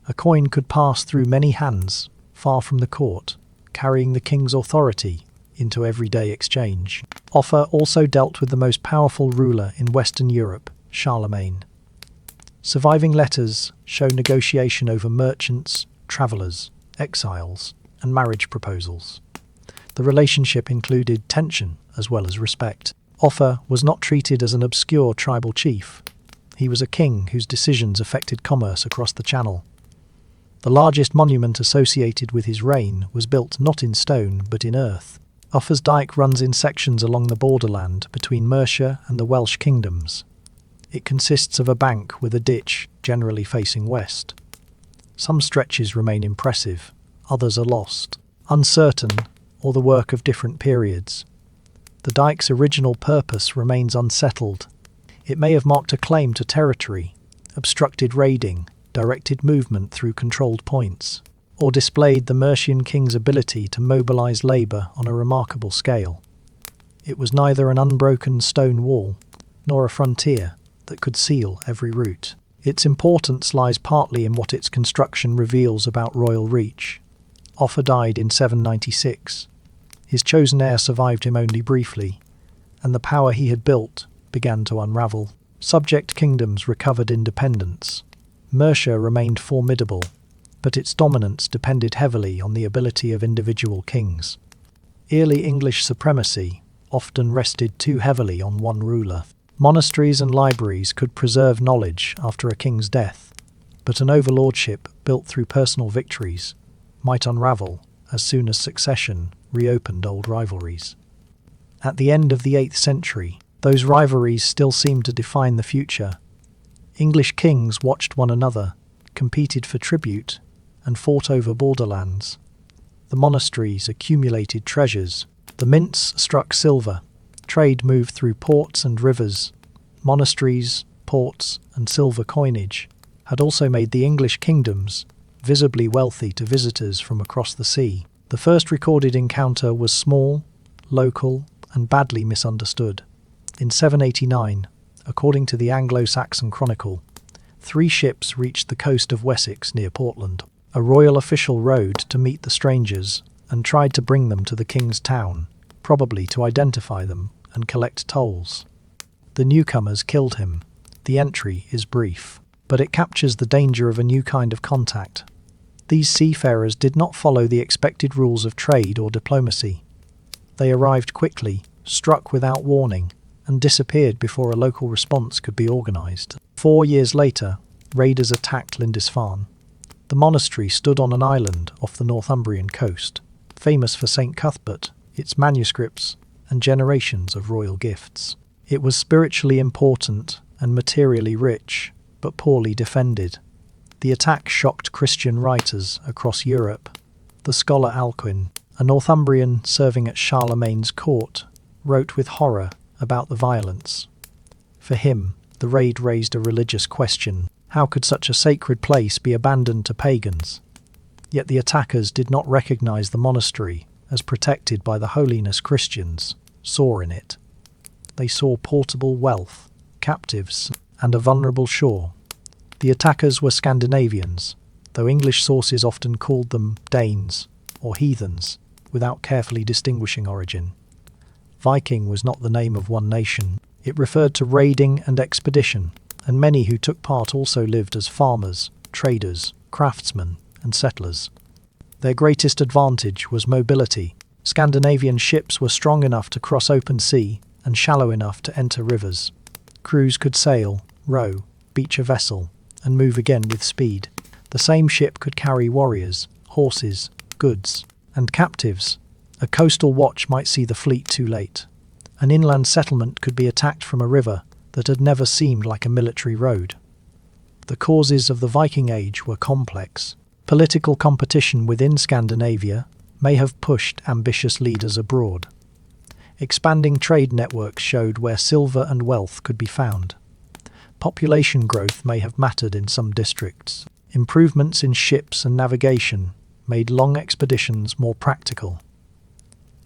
A coin could pass through many hands, far from the court, carrying the king's authority into everyday exchange. Offa also dealt with the most powerful ruler in Western Europe, Charlemagne. Surviving letters show negotiation over merchants, travellers, exiles, and marriage proposals. The relationship included tension as well as respect. Offa was not treated as an obscure tribal chief. He was a king whose decisions affected commerce across the Channel. The largest monument associated with his reign was built not in stone but in earth. Offa's dyke runs in sections along the borderland between Mercia and the Welsh kingdoms. It consists of a bank with a ditch, generally facing west. Some stretches remain impressive, others are lost, uncertain, or the work of different periods. The dyke's original purpose remains unsettled. It may have marked a claim to territory, obstructed raiding, directed movement through controlled points, or displayed the Mercian king's ability to mobilize labour on a remarkable scale. It was neither an unbroken stone wall, nor a frontier that could seal every route. Its importance lies partly in what its construction reveals about royal reach. Offa died in 796. His chosen heir survived him only briefly, and the power he had built began to unravel. Subject kingdoms recovered independence. Mercia remained formidable, but its dominance depended heavily on the ability of individual kings. Early English supremacy often rested too heavily on one ruler. Monasteries and libraries could preserve knowledge after a king's death, but an overlordship built through personal victories might unravel as soon as succession reopened old rivalries. At the end of the 8th century, those rivalries still seemed to define the future. English kings watched one another, competed for tribute, and fought over borderlands. The monasteries accumulated treasures. The mints struck silver. Trade moved through ports and rivers. Monasteries, ports, and silver coinage had also made the English kingdoms visibly wealthy to visitors from across the sea. The first recorded encounter was small, local, and badly misunderstood. In 789, according to the Anglo-Saxon Chronicle, 3 ships reached the coast of Wessex near Portland. A royal official rode to meet the strangers and tried to bring them to the king's town, probably to identify them and collect tolls. The newcomers killed him. The entry is brief, but it captures the danger of a new kind of contact. These seafarers did not follow the expected rules of trade or diplomacy. They arrived quickly, struck without warning, and disappeared before a local response could be organised. 4 years later, raiders attacked Lindisfarne. The monastery stood on an island off the Northumbrian coast, famous for St. Cuthbert, its manuscripts, and generations of royal gifts. It was spiritually important and materially rich, but poorly defended. The attack shocked Christian writers across Europe. The scholar Alcuin, a Northumbrian serving at Charlemagne's court, wrote with horror about the violence. For him, the raid raised a religious question. How could such a sacred place be abandoned to pagans? Yet the attackers did not recognize the monastery as protected by the holiness Christians saw in it. They saw portable wealth, captives, and a vulnerable shore. The attackers were Scandinavians, though English sources often called them Danes or heathens, without carefully distinguishing origin. Viking was not the name of one nation. It referred to raiding and expedition, and many who took part also lived as farmers, traders, craftsmen, and settlers. Their greatest advantage was mobility. Scandinavian ships were strong enough to cross open sea and shallow enough to enter rivers. Crews could sail, row, beach a vessel, and move again with speed. The same ship could carry warriors, horses, goods, and captives. A coastal watch might see the fleet too late. An inland settlement could be attacked from a river that had never seemed like a military road. The causes of the Viking Age were complex. Political competition within Scandinavia may have pushed ambitious leaders abroad. Expanding trade networks showed where silver and wealth could be found. Population growth may have mattered in some districts. Improvements in ships and navigation made long expeditions more practical.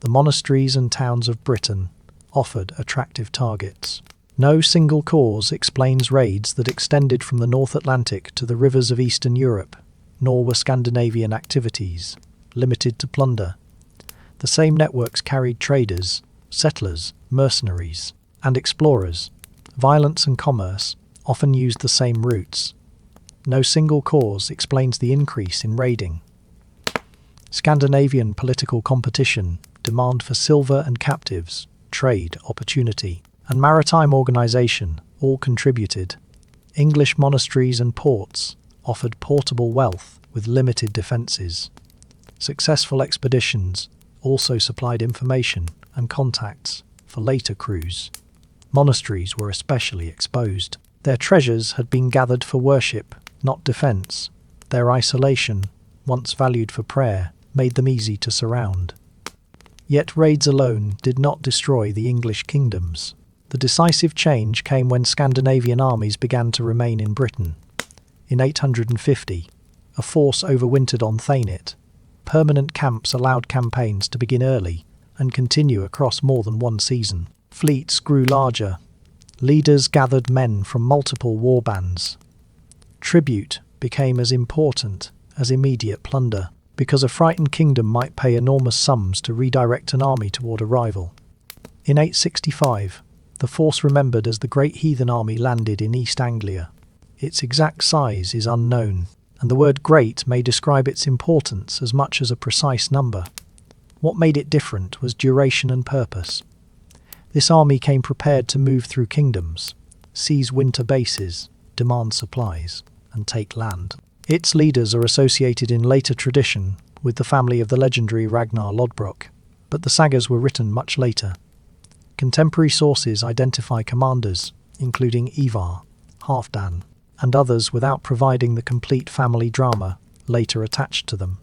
The monasteries and towns of Britain offered attractive targets. No single cause explains raids that extended from the North Atlantic to the rivers of Eastern Europe, nor were Scandinavian activities limited to plunder. The same networks carried traders, settlers, mercenaries, and explorers. Violence and commerce often used the same routes. No single cause explains the increase in raiding. Scandinavian political competition, demand for silver and captives, trade opportunity, and maritime organisation all contributed. English monasteries and ports offered portable wealth with limited defences. Successful expeditions also supplied information and contacts for later crews. Monasteries were especially exposed. Their treasures had been gathered for worship, not defence. Their isolation, once valued for prayer, made them easy to surround. Yet raids alone did not destroy the English kingdoms. The decisive change came when Scandinavian armies began to remain in Britain. In 850, a force overwintered on Thanet. Permanent camps allowed campaigns to begin early and continue across more than one season. Fleets grew larger. Leaders gathered men from multiple warbands. Tribute became as important as immediate plunder, because a frightened kingdom might pay enormous sums to redirect an army toward a rival. In 865, the force remembered as the Great Heathen Army landed in East Anglia. Its exact size is unknown, and the word great may describe its importance as much as a precise number. What made it different was duration and purpose. This army came prepared to move through kingdoms, seize winter bases, demand supplies, and take land. Its leaders are associated in later tradition with the family of the legendary Ragnar Lodbrok, but the sagas were written much later. Contemporary sources identify commanders, including Ivar, Halfdan, and others without providing the complete family drama later attached to them.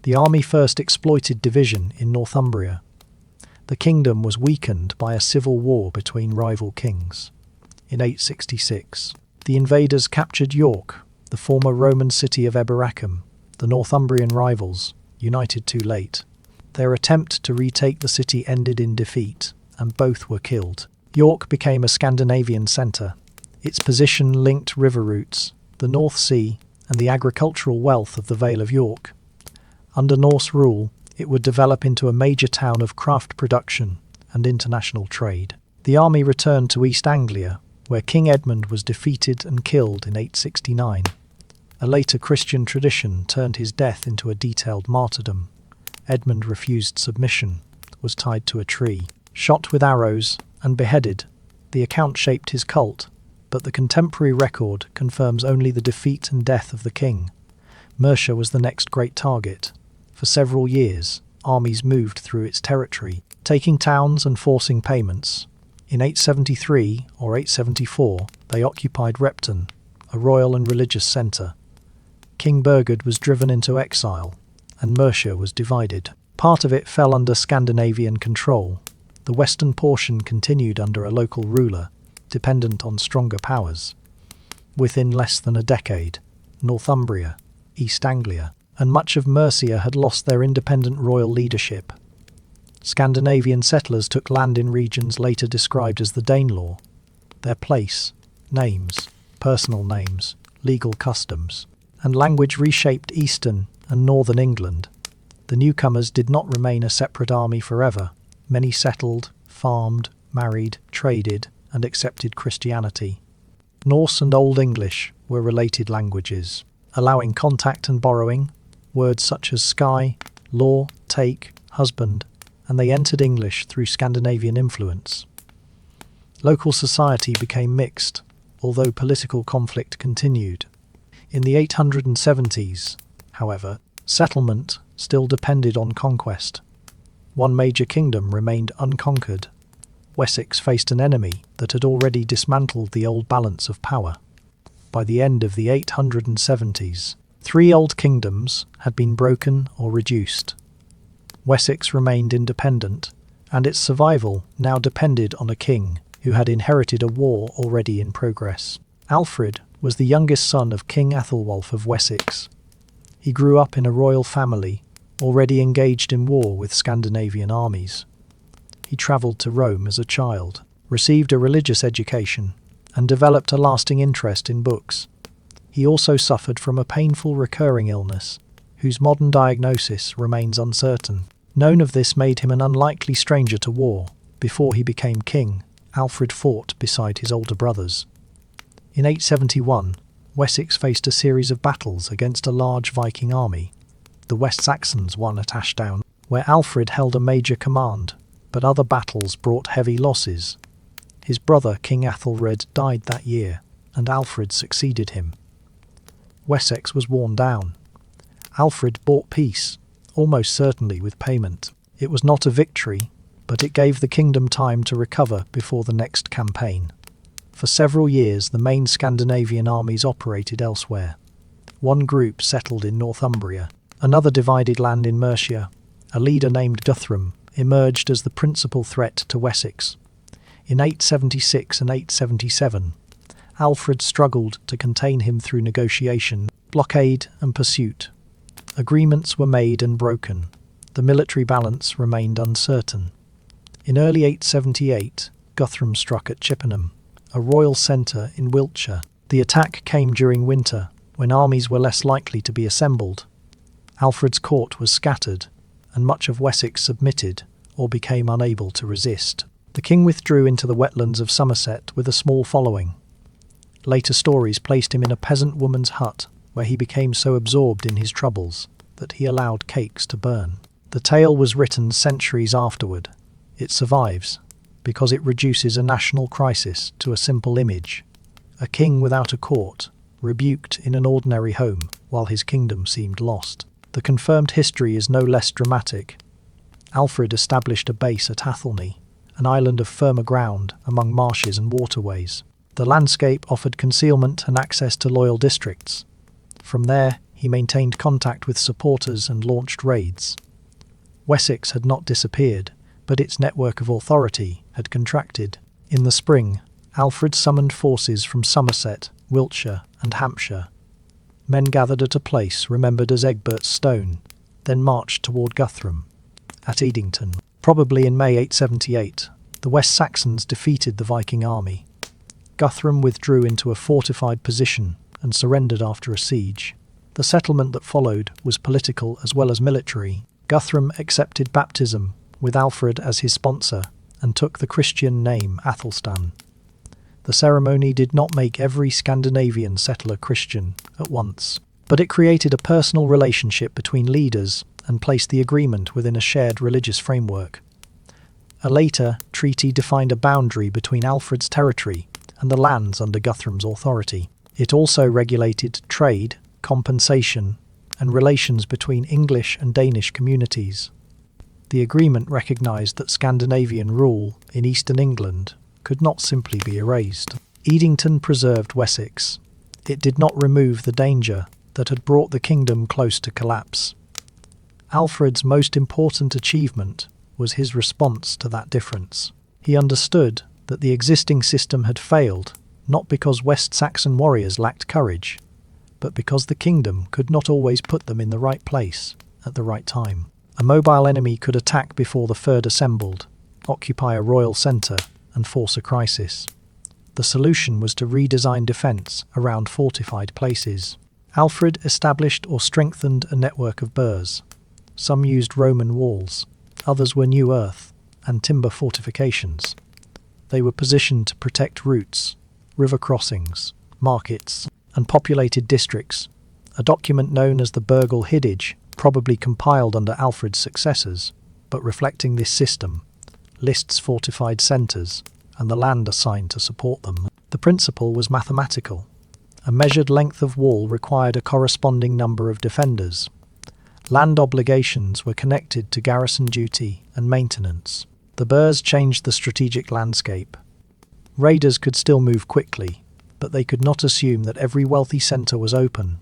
The army first exploited division in Northumbria. The kingdom was weakened by a civil war between rival kings. In 866, the invaders captured York, the former Roman city of Eboracum. The Northumbrian rivals, united too late. Their attempt to retake the city ended in defeat, and both were killed. York became a Scandinavian centre. Its position linked river routes, the North Sea, and the agricultural wealth of the Vale of York. Under Norse rule, it would develop into a major town of craft production and international trade. The army returned to East Anglia, where King Edmund was defeated and killed in 869. A later Christian tradition turned his death into a detailed martyrdom. Edmund refused submission, was tied to a tree, shot with arrows, and beheaded. The account shaped his cult, but the contemporary record confirms only the defeat and death of the king. Mercia was the next great target. For several years, armies moved through its territory, taking towns and forcing payments. In 873 or 874, they occupied Repton, a royal and religious centre. King Burgund was driven into exile, and Mercia was divided. Part of it fell under Scandinavian control. The western portion continued under a local ruler, dependent on stronger powers. Within less than a decade, Northumbria, East Anglia, and much of Mercia had lost their independent royal leadership. Scandinavian settlers took land in regions later described as the Danelaw. Their place, names, personal names, legal customs, and language reshaped eastern and northern England. The newcomers did not remain a separate army forever. Many settled, farmed, married, traded, and accepted Christianity. Norse and Old English were related languages, allowing contact and borrowing, words such as sky, law, take, husband, and they entered English through Scandinavian influence. Local society became mixed, although political conflict continued. In the 870s, however, settlement still depended on conquest. One major kingdom remained unconquered. Wessex faced an enemy that had already dismantled the old balance of power. By the end of the 870s, 3 old kingdoms had been broken or reduced. Wessex remained independent, and its survival now depended on a king who had inherited a war already in progress. Alfred was the youngest son of King Athelwulf of Wessex. He grew up in a royal family, already engaged in war with Scandinavian armies. He travelled to Rome as a child, received a religious education, and developed a lasting interest in books. He also suffered from a painful recurring illness, whose modern diagnosis remains uncertain. Known of this made him an unlikely stranger to war. Before he became king, Alfred fought beside his older brothers. In 871, Wessex faced a series of battles against a large Viking army. The West Saxons won at Ashdown, where Alfred held a major command, but other battles brought heavy losses. His brother King Athelred died that year, and Alfred succeeded him. Wessex was worn down. Alfred bought peace, almost certainly with payment. It was not a victory, but it gave the kingdom time to recover before the next campaign. For several years the main Scandinavian armies operated elsewhere. One group settled in Northumbria, another divided land in Mercia. A leader named Guthrum emerged as the principal threat to Wessex. In 876 and 877, Alfred struggled to contain him through negotiation, blockade and pursuit. Agreements were made and broken. The military balance remained uncertain. In early 878, Guthrum struck at Chippenham, a royal centre in Wiltshire. The attack came during winter, when armies were less likely to be assembled. Alfred's court was scattered, and much of Wessex submitted or became unable to resist. The king withdrew into the wetlands of Somerset with a small following. Later stories placed him in a peasant woman's hut, where he became so absorbed in his troubles that he allowed cakes to burn. The tale was written centuries afterward. It survives because it reduces a national crisis to a simple image: a king without a court, rebuked in an ordinary home while his kingdom seemed lost. The confirmed history is no less dramatic. Alfred established a base at Athelney, an island of firmer ground among marshes and waterways. The landscape offered concealment and access to loyal districts. From there, he maintained contact with supporters and launched raids. Wessex had not disappeared, but its network of authority had contracted. In the spring, Alfred summoned forces from Somerset, Wiltshire, and Hampshire. Men gathered at a place remembered as Egbert's Stone, then marched toward Guthrum. At Edington, probably in May 878, the West Saxons defeated the Viking army. Guthrum withdrew into a fortified position and surrendered after a siege. The settlement that followed was political as well as military. Guthrum accepted baptism, with Alfred as his sponsor, and took the Christian name Athelstan. The ceremony did not make every Scandinavian settler Christian at once, but it created a personal relationship between leaders and placed the agreement within a shared religious framework. A later treaty defined a boundary between Alfred's territory and the lands under Guthrum's authority. It also regulated trade, compensation, and relations between English and Danish communities. The agreement recognised that Scandinavian rule in eastern England could not simply be erased. Edington preserved Wessex. It did not remove the danger that had brought the kingdom close to collapse. Alfred's most important achievement was his response to that difference. He understood that the existing system had failed, not because West Saxon warriors lacked courage, but because the kingdom could not always put them in the right place at the right time. A mobile enemy could attack before the Fyrd assembled, occupy a royal centre, and force a crisis. The solution was to redesign defence around fortified places. Alfred established or strengthened a network of burhs. Some used Roman walls, others were new earth and timber fortifications. They were positioned to protect routes, river crossings, markets, and populated districts. A document known as the Burgal Hiddage, probably compiled under Alfred's successors, but reflecting this system, lists fortified centres and the land assigned to support them. The principle was mathematical. A measured length of wall required a corresponding number of defenders. Land obligations were connected to garrison duty and maintenance. The burhs changed the strategic landscape. Raiders could still move quickly, but they could not assume that every wealthy centre was open.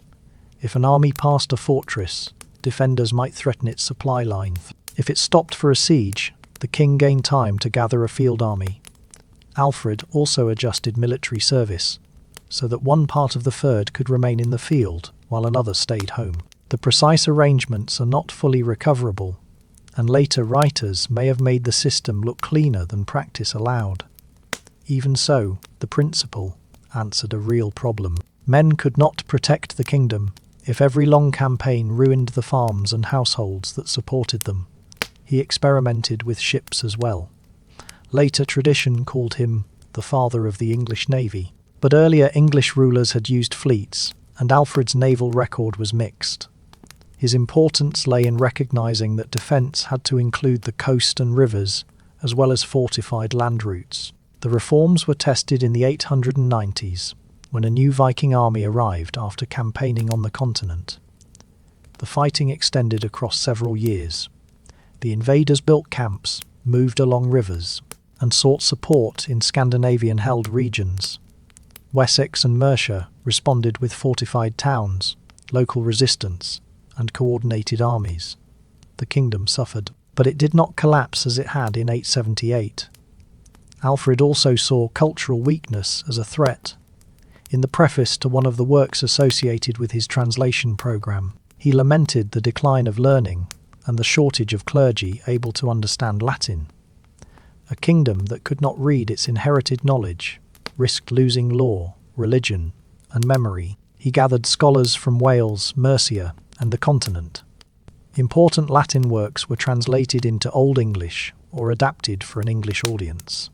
If an army passed a fortress, defenders might threaten its supply line. If it stopped for a siege, the king gained time to gather a field army. Alfred also adjusted military service, so that one part of the Fyrd could remain in the field while another stayed home. The precise arrangements are not fully recoverable, and later writers may have made the system look cleaner than practice allowed. Even so, the principle answered a real problem. Men could not protect the kingdom if every long campaign ruined the farms and households that supported them. He experimented with ships as well. Later tradition called him the father of the English navy. But earlier English rulers had used fleets, and Alfred's naval record was mixed. His importance lay in recognising that defence had to include the coast and rivers, as well as fortified land routes. The reforms were tested in the 890s, when a new Viking army arrived after campaigning on the continent. The fighting extended across several years. The invaders built camps, moved along rivers, and sought support in Scandinavian-held regions. Wessex and Mercia responded with fortified towns, local resistance, and coordinated armies. The kingdom suffered, but it did not collapse as it had in 878. Alfred also saw cultural weakness as a threat. In the preface to one of the works associated with his translation program, he lamented the decline of learning and the shortage of clergy able to understand Latin. A kingdom that could not read its inherited knowledge risked losing law, religion, and memory. He gathered scholars from Wales, Mercia, and the continent. Important Latin works were translated into Old English or adapted for an English audience.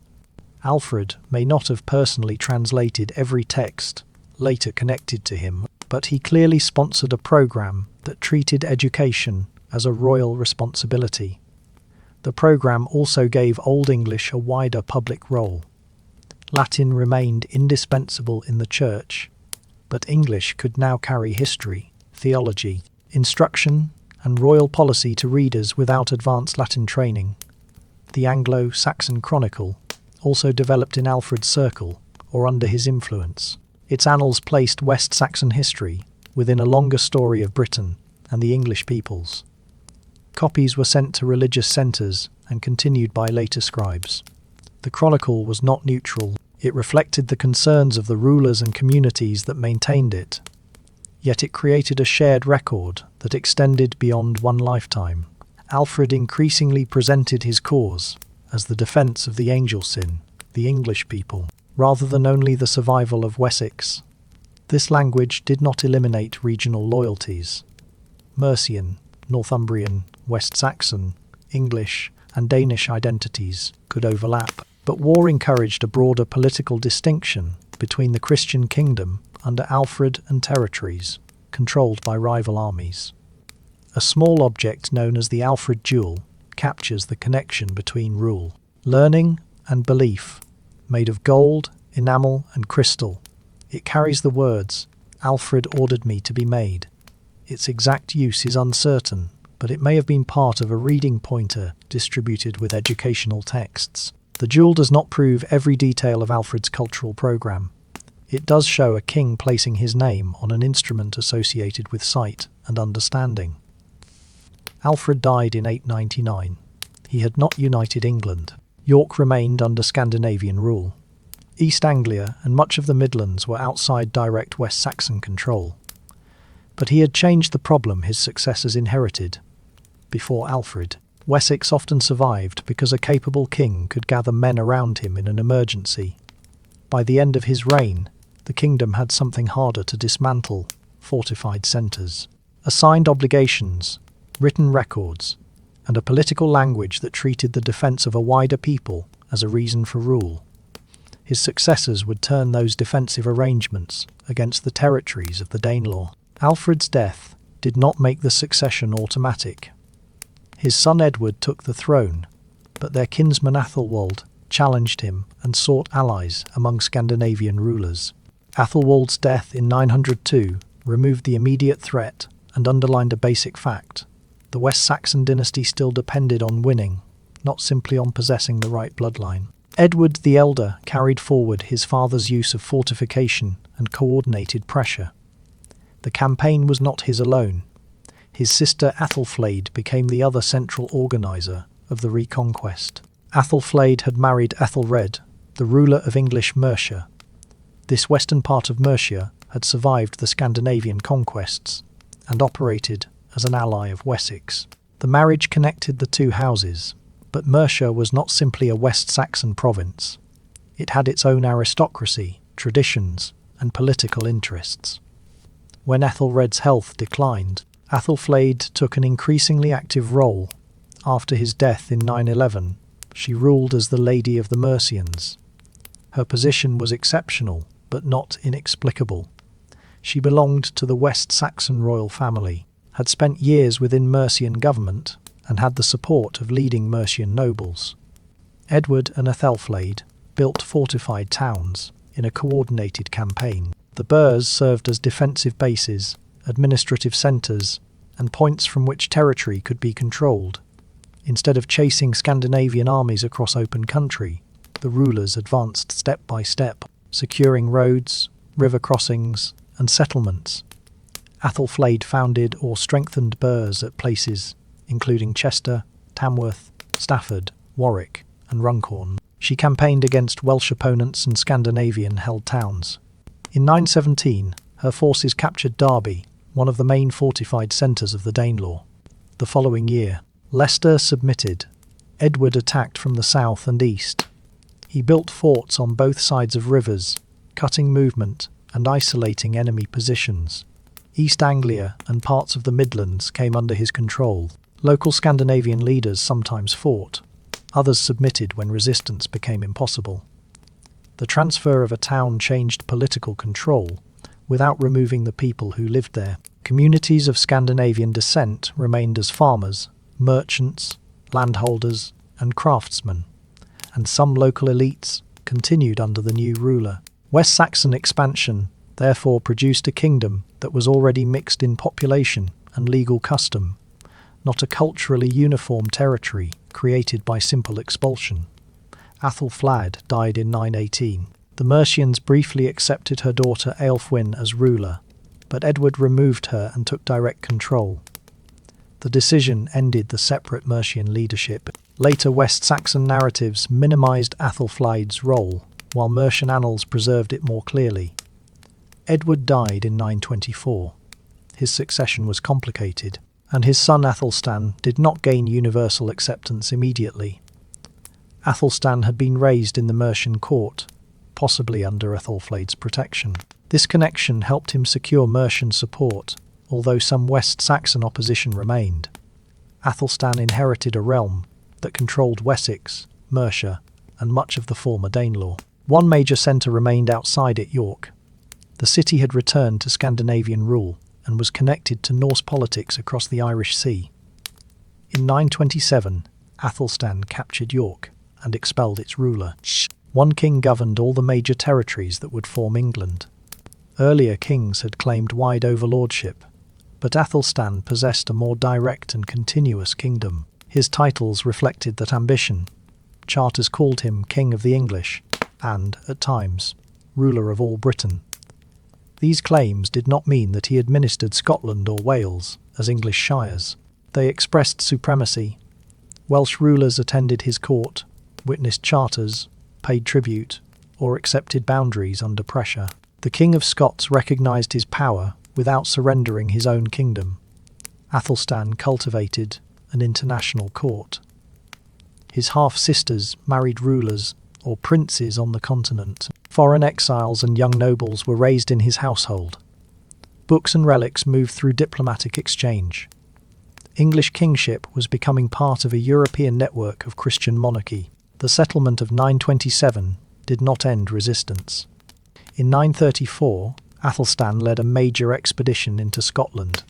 Alfred may not have personally translated every text later connected to him, but he clearly sponsored a program that treated education as a royal responsibility. The program also gave Old English a wider public role. Latin remained indispensable in the church, but English could now carry history, theology, instruction, and royal policy to readers without advanced Latin training. The Anglo-Saxon Chronicle also developed in Alfred's circle, or under his influence. Its annals placed West Saxon history within a longer story of Britain and the English peoples. Copies were sent to religious centres and continued by later scribes. The Chronicle was not neutral. It reflected the concerns of the rulers and communities that maintained it. Yet it created a shared record that extended beyond one lifetime. Alfred increasingly presented his cause as the defence of the Anglo-Saxon, the English people, rather than only the survival of Wessex. This language did not eliminate regional loyalties. Mercian, Northumbrian, West Saxon, English, and Danish identities could overlap, but war encouraged a broader political distinction between the Christian kingdom under Alfred and territories controlled by rival armies. A small object known as the Alfred Jewel captures the connection between rule, learning, and belief. Made of gold, enamel, and crystal, it carries the words, "Alfred ordered me to be made." Its exact use is uncertain, but it may have been part of a reading pointer distributed with educational texts. The jewel does not prove every detail of Alfred's cultural program. It does show a king placing his name on an instrument associated with sight and understanding. Alfred died in 899. He had not united England. York remained under Scandinavian rule. East Anglia and much of the Midlands were outside direct West Saxon control. But he had changed the problem his successors inherited. Before Alfred, Wessex often survived because a capable king could gather men around him in an emergency. By the end of his reign, the kingdom had something harder to dismantle: fortified centres, assigned obligations, written records, and a political language that treated the defence of a wider people as a reason for rule. His successors would turn those defensive arrangements against the territories of the Danelaw. Alfred's death did not make the succession automatic. His son Edward took the throne, but their kinsman Athelwold challenged him and sought allies among Scandinavian rulers. Athelwold's death in 902 removed the immediate threat and underlined a basic fact: the West Saxon dynasty still depended on winning, not simply on possessing the right bloodline. Edward the Elder carried forward his father's use of fortification and coordinated pressure. The campaign was not his alone. His sister Athelflaed became the other central organiser of the reconquest. Athelflaed had married Ethelred, the ruler of English Mercia. This western part of Mercia had survived the Scandinavian conquests and operated as an ally of Wessex. The marriage connected the two houses, but Mercia was not simply a West Saxon province. It had its own aristocracy, traditions, and political interests. When Ethelred's health declined, Athelflaed took an increasingly active role. After his death in 911, she ruled as the Lady of the Mercians. Her position was exceptional, but not inexplicable. She belonged to the West Saxon royal family, had spent years within Mercian government, and had the support of leading Mercian nobles. Edward and Aethelflaed built fortified towns in a coordinated campaign. The burhs served as defensive bases, administrative centres, and points from which territory could be controlled. Instead of chasing Scandinavian armies across open country, the rulers advanced step by step, securing roads, river crossings, and settlements. Aethelflaed founded or strengthened burhs at places including Chester, Tamworth, Stafford, Warwick, and Runcorn. She campaigned against Welsh opponents and Scandinavian-held towns. In 917, her forces captured Derby, one of the main fortified centres of the Danelaw. The following year, Leicester submitted. Edward attacked from the south and east. He built forts on both sides of rivers, cutting movement and isolating enemy positions. East Anglia and parts of the Midlands came under his control. Local Scandinavian leaders sometimes fought. Others submitted when resistance became impossible. The transfer of a town changed political control, without removing the people who lived there. Communities of Scandinavian descent remained as farmers, merchants, landholders, and craftsmen, and some local elites continued under the new ruler. West Saxon expansion therefore produced a kingdom that was already mixed in population and legal custom, not a culturally uniform territory created by simple expulsion. Aethelflaed died in 918. The Mercians briefly accepted her daughter Aelfwine as ruler, but Edward removed her and took direct control. The decision ended the separate Mercian leadership. Later West Saxon narratives minimised Aethelflaed's role, while Mercian annals preserved it more clearly. Edward died in 924. His succession was complicated, and his son Aethelstan did not gain universal acceptance immediately. Aethelstan had been raised in the Mercian court, possibly under Aethelflaed's protection. This connection helped him secure Mercian support, although some West Saxon opposition remained. Aethelstan inherited a realm that controlled Wessex, Mercia, and much of the former Danelaw. One major centre remained outside it, York. The city had returned to Scandinavian rule and was connected to Norse politics across the Irish Sea. In 927, Aethelstan captured York and expelled its ruler. One king governed all the major territories that would form England. Earlier kings had claimed wide overlordship, but Aethelstan possessed a more direct and continuous kingdom. His titles reflected that ambition. Charters called him King of the English and, at times, ruler of all Britain. These claims did not mean that he administered Scotland or Wales as English shires. They expressed supremacy. Welsh rulers attended his court, witnessed charters, paid tribute, or accepted boundaries under pressure. The King of Scots recognised his power without surrendering his own kingdom. Aethelstan cultivated an international court. His half-sisters married rulers or princes on the continent. Foreign exiles and young nobles were raised in his household. Books and relics moved through diplomatic exchange. English kingship was becoming part of a European network of Christian monarchy. The settlement of 927 did not end resistance. In 934, Aethelstan led a major expedition into Scotland.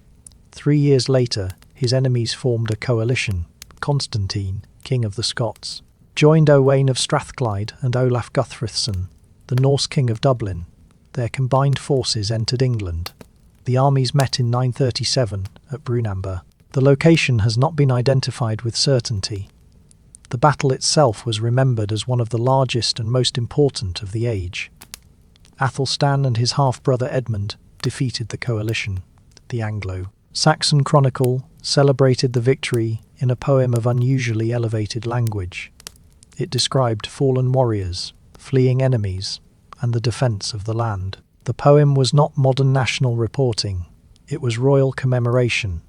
3 years later, his enemies formed a coalition. Constantine, King of the Scots, joined Owain of Strathclyde and Olaf Guthfrithson, the Norse king of Dublin. Their combined forces entered England. The armies met in 937 at Brunamber. The location has not been identified with certainty. The battle itself was remembered as one of the largest and most important of the age. Aethelstan and his half-brother Edmund defeated the coalition. The Anglo-Saxon Chronicle celebrated the victory in a poem of unusually elevated language. It described fallen warriors, fleeing enemies, and the defence of the land. The poem was not modern national reporting, it was royal commemoration.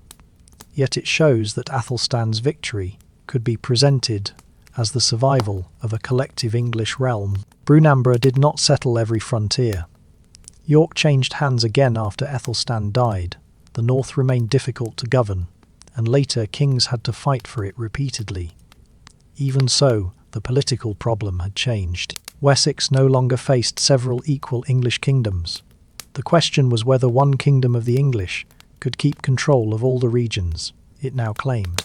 Yet it shows that Aethelstan's victory could be presented as the survival of a collective English realm. Brunamber did not settle every frontier. York changed hands again after Aethelstan died. The north remained difficult to govern, and later kings had to fight for it repeatedly. Even so, the political problem had changed. Wessex no longer faced several equal English kingdoms. The question was whether one kingdom of the English could keep control of all the regions it now claimed.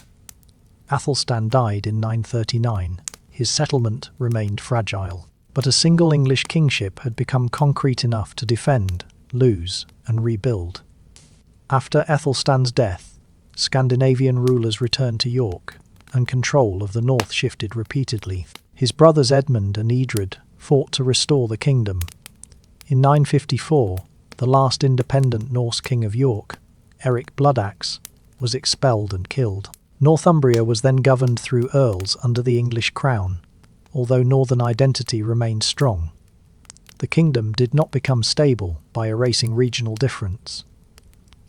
Athelstan died in 939. His settlement remained fragile, but a single English kingship had become concrete enough to defend, lose, and rebuild. After Ethelstan's death, Scandinavian rulers returned to York, and control of the north shifted repeatedly. His brothers Edmund and Edred fought to restore the kingdom. In 954, the last independent Norse king of York, Eric Bloodaxe, was expelled and killed. Northumbria was then governed through earls under the English crown, although northern identity remained strong. The kingdom did not become stable by erasing regional difference.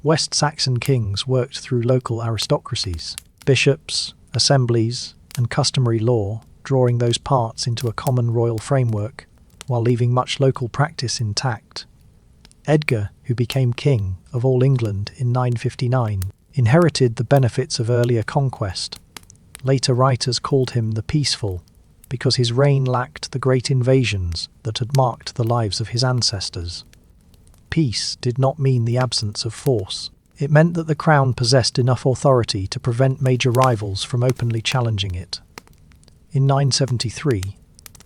West Saxon kings worked through local aristocracies, bishops, assemblies, and customary law, drawing those parts into a common royal framework, while leaving much local practice intact. Edgar, who became king of all England in 959, inherited the benefits of earlier conquest. Later writers called him the Peaceful, because his reign lacked the great invasions that had marked the lives of his ancestors. Peace did not mean the absence of force. It meant that the crown possessed enough authority to prevent major rivals from openly challenging it. In 973,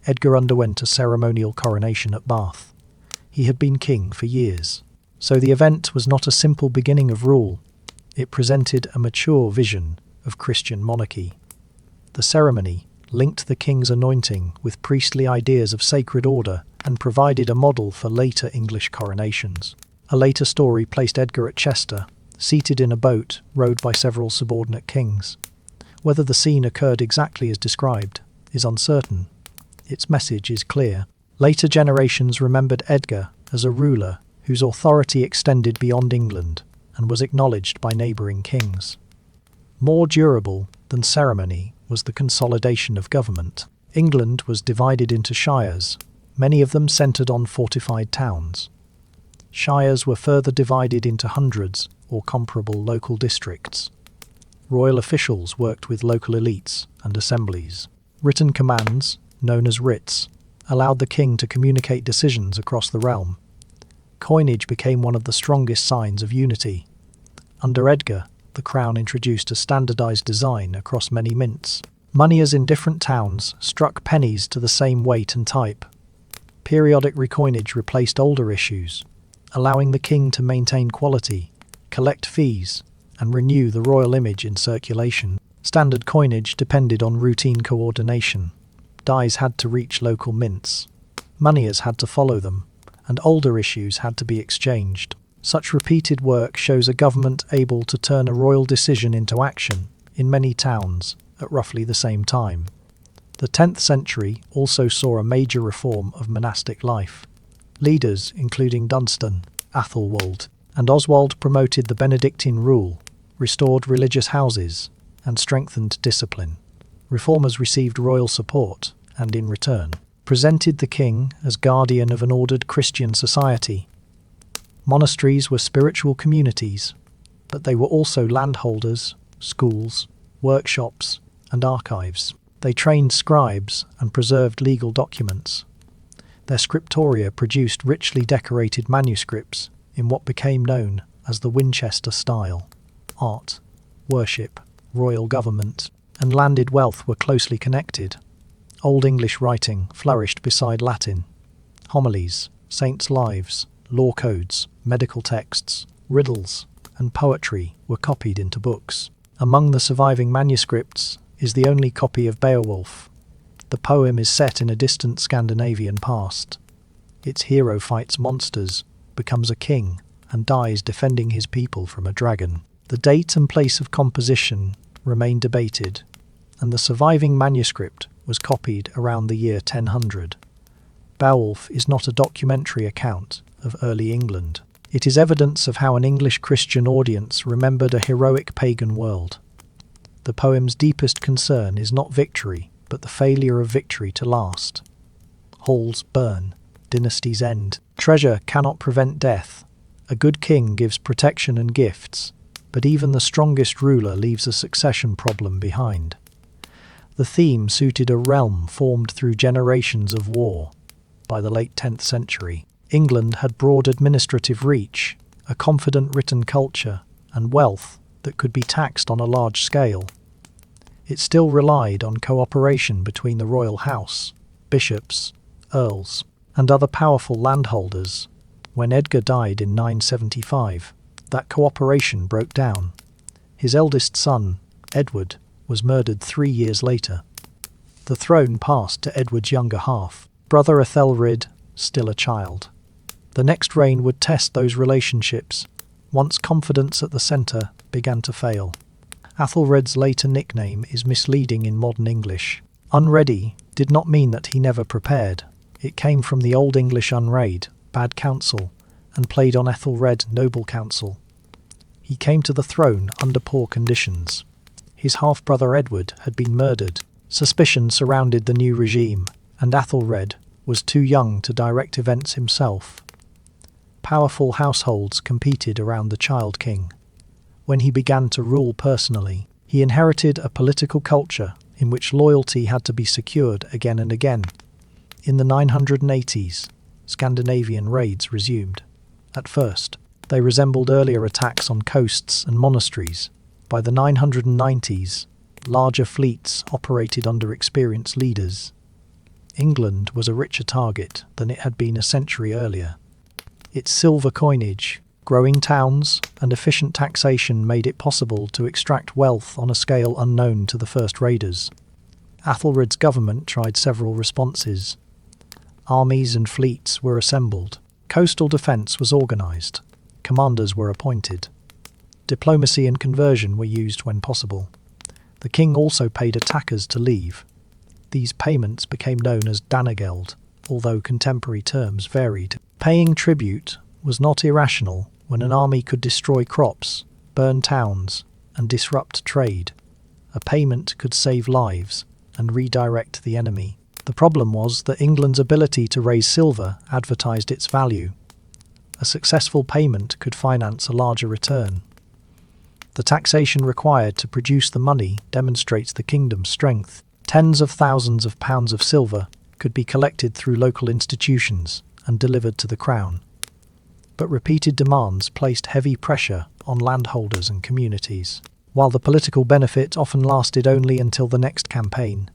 Edgar underwent a ceremonial coronation at Bath. He had been king for years, so the event was not a simple beginning of rule. It presented a mature vision of Christian monarchy. The ceremony linked the king's anointing with priestly ideas of sacred order and provided a model for later English coronations. A later story placed Edgar at Chester, seated in a boat rowed by several subordinate kings. Whether the scene occurred exactly as described is uncertain. Its message is clear. Later generations remembered Edgar as a ruler whose authority extended beyond England and was acknowledged by neighbouring kings. More durable than ceremony was the consolidation of government. England was divided into shires, many of them centred on fortified towns. Shires were further divided into hundreds or comparable local districts. Royal officials worked with local elites and assemblies. Written commands, known as writs, allowed the king to communicate decisions across the realm. Coinage became one of the strongest signs of unity. Under Edgar, the crown introduced a standardized design across many mints. Moneyers in different towns struck pennies to the same weight and type. Periodic recoinage replaced older issues, allowing the king to maintain quality, collect fees, and renew the royal image in circulation. Standard coinage depended on routine coordination. Dies had to reach local mints. Moneyers had to follow them, and older issues had to be exchanged. Such repeated work shows a government able to turn a royal decision into action in many towns at roughly the same time. The 10th century also saw a major reform of monastic life. Leaders, including Dunstan, Athelwold, and Oswald, promoted the Benedictine rule, restored religious houses, and strengthened discipline. Reformers received royal support and, in return, presented the king as guardian of an ordered Christian society. Monasteries were spiritual communities, but they were also landholders, schools, workshops, and archives. They trained scribes and preserved legal documents. Their scriptoria produced richly decorated manuscripts in what became known as the Winchester style. Art, worship, royal government, and landed wealth were closely connected. Old English writing flourished beside Latin. Homilies, saints' lives, law codes, medical texts, riddles, and poetry were copied into books. Among the surviving manuscripts is the only copy of Beowulf. The poem is set in a distant Scandinavian past. Its hero fights monsters, becomes a king, and dies defending his people from a dragon. The date and place of composition remain debated, and the surviving manuscript was copied around the year 1000. Beowulf is not a documentary account of early England. It is evidence of how an English Christian audience remembered a heroic pagan world. The poem's deepest concern is not victory, but the failure of victory to last. Halls burn, dynasties end. Treasure cannot prevent death. A good king gives protection and gifts, but even the strongest ruler leaves a succession problem behind. The theme suited a realm formed through generations of war, by the late 10th century. England had broad administrative reach, a confident written culture, and wealth that could be taxed on a large scale. It still relied on cooperation between the royal house, bishops, earls, and other powerful landholders. When Edgar died in 975, that cooperation broke down. His eldest son, Edward, was murdered 3 years later. The throne passed to Edward's younger half, brother Ethelred, still a child. The next reign would test those relationships, once confidence at the centre began to fail. Athelred's later nickname is misleading in modern English. Unready did not mean that he never prepared. It came from the Old English unread, bad counsel, and played on Ethelred, noble counsel. He came to the throne under poor conditions. His half-brother Edward had been murdered. Suspicion surrounded the new regime, and Athelred was too young to direct events himself. Powerful households competed around the child king. When he began to rule personally, he inherited a political culture in which loyalty had to be secured again and again. In the 980s, Scandinavian raids resumed. At first, they resembled earlier attacks on coasts and monasteries. By the 990s, larger fleets operated under experienced leaders. England was a richer target than it had been a century earlier. Its silver coinage, growing towns, and efficient taxation made it possible to extract wealth on a scale unknown to the first raiders. Athelred's government tried several responses. Armies and fleets were assembled. Coastal defence was organised. Commanders were appointed. Diplomacy and conversion were used when possible. The king also paid attackers to leave. These payments became known as danegeld, although contemporary terms varied. Paying tribute was not irrational when an army could destroy crops, burn towns, and disrupt trade. A payment could save lives and redirect the enemy. The problem was that England's ability to raise silver advertised its value. A successful payment could finance a larger return. The taxation required to produce the money demonstrates the kingdom's strength. Tens of thousands of pounds of silver could be collected through local institutions and delivered to the crown. But repeated demands placed heavy pressure on landholders and communities, while the political benefit often lasted only until the next campaign.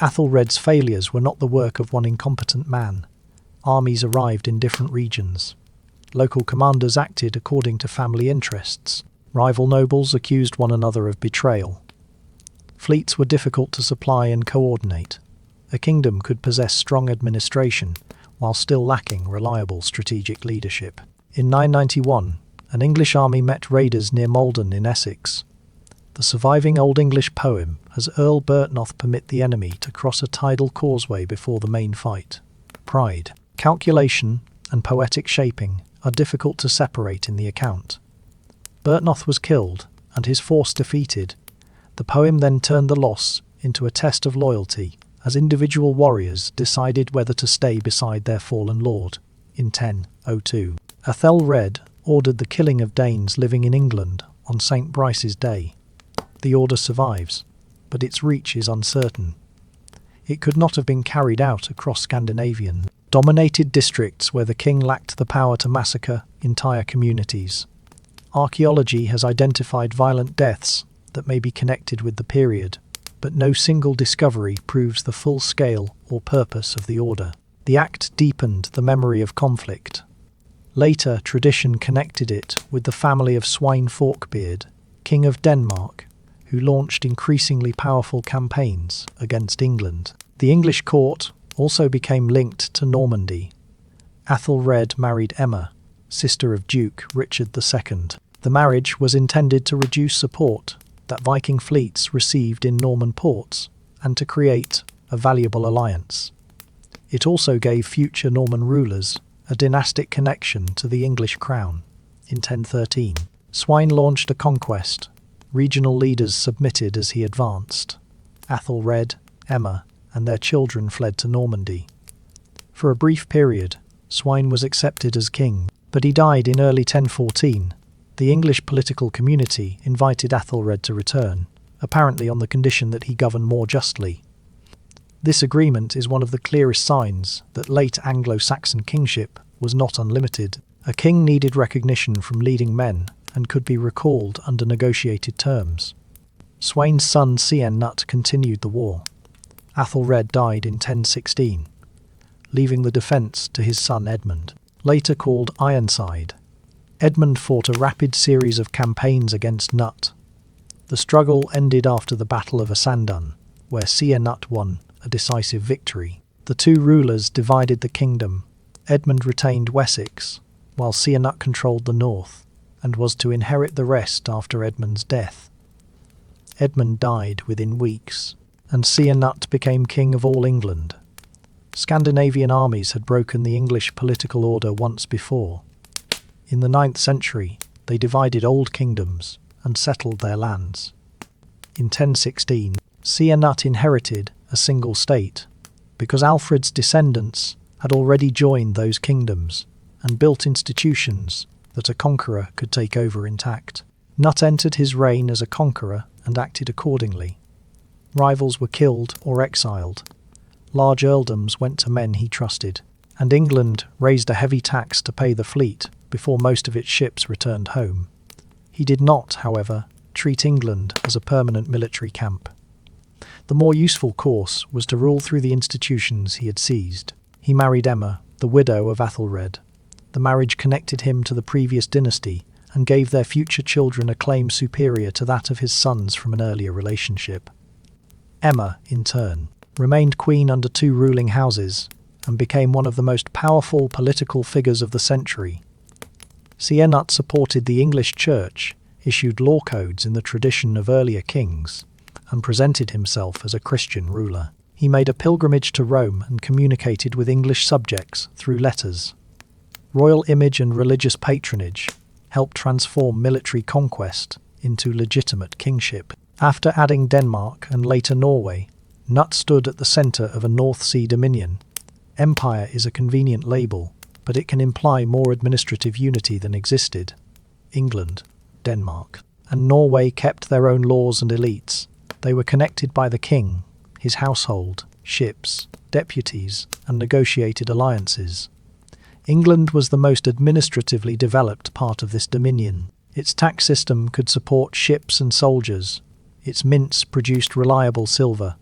Athelred's failures were not the work of one incompetent man. Armies arrived in different regions. Local commanders acted according to family interests. Rival nobles accused one another of betrayal. Fleets were difficult to supply and coordinate. A kingdom could possess strong administration, while still lacking reliable strategic leadership. In 991, an English army met raiders near Maldon in Essex. The surviving Old English poem has Earl Byrhtnoth permit the enemy to cross a tidal causeway before the main fight. Pride, calculation, and poetic shaping are difficult to separate in the account. Byrhtnoth was killed, and his force defeated. The poem then turned the loss into a test of loyalty, as individual warriors decided whether to stay beside their fallen lord. In 1002, Ethelred ordered the killing of Danes living in England on St. Brice's Day. The order survives, but its reach is uncertain. It could not have been carried out across Scandinavian-dominated districts where the king lacked the power to massacre entire communities. Archaeology has identified violent deaths that may be connected with the period, but no single discovery proves the full scale or purpose of the order. The act deepened the memory of conflict. Later, tradition connected it with the family of Svein Forkbeard, King of Denmark, who launched increasingly powerful campaigns against England. The English court also became linked to Normandy. Athelred married Emma, sister of Duke Richard II. The marriage was intended to reduce support that Viking fleets received in Norman ports and to create a valuable alliance. It also gave future Norman rulers a dynastic connection to the English crown. In 1013, Svein launched a conquest. Regional leaders submitted as he advanced. Athelred, Emma, and their children fled to Normandy. For a brief period, Svein was accepted as king, but he died in early 1014. The English political community invited Athelred to return, apparently on the condition that he govern more justly. This agreement is one of the clearest signs that late Anglo-Saxon kingship was not unlimited. A king needed recognition from leading men and could be recalled under negotiated terms. Sweyn's son Cnut continued the war. Athelred died in 1016, leaving the defence to his son Edmund, later called Ironside. Edmund fought a rapid series of campaigns against Nut. The struggle ended after the Battle of Asandun, where Cnut won a decisive victory. The two rulers divided the kingdom. Edmund retained Wessex, while Cnut controlled the north, and was to inherit the rest after Edmund's death. Edmund died within weeks, and Cnut became king of all England. Scandinavian armies had broken the English political order once before. In the 9th century, they divided old kingdoms and settled their lands. In 1016, Cnut inherited a single state, because Alfred's descendants had already joined those kingdoms and built institutions that a conqueror could take over intact. Nut entered his reign as a conqueror and acted accordingly. Rivals were killed or exiled. Large earldoms went to men he trusted, and England raised a heavy tax to pay the fleet before most of its ships returned home. He did not, however, treat England as a permanent military camp. The more useful course was to rule through the institutions he had seized. He married Emma, the widow of Athelred. The marriage connected him to the previous dynasty and gave their future children a claim superior to that of his sons from an earlier relationship. Emma, in turn, remained queen under two ruling houses and became one of the most powerful political figures of the century. Cnut supported the English Church, issued law codes in the tradition of earlier kings, and presented himself as a Christian ruler. He made a pilgrimage to Rome and communicated with English subjects through letters. Royal image and religious patronage helped transform military conquest into legitimate kingship. After adding Denmark and later Norway, Nut stood at the centre of a North Sea dominion. Empire is a convenient label, but it can imply more administrative unity than existed. England, Denmark, and Norway kept their own laws and elites. They were connected by the king, his household, ships, deputies, and negotiated alliances. England was the most administratively developed part of this dominion. Its tax system could support ships and soldiers. Its mints produced reliable silver.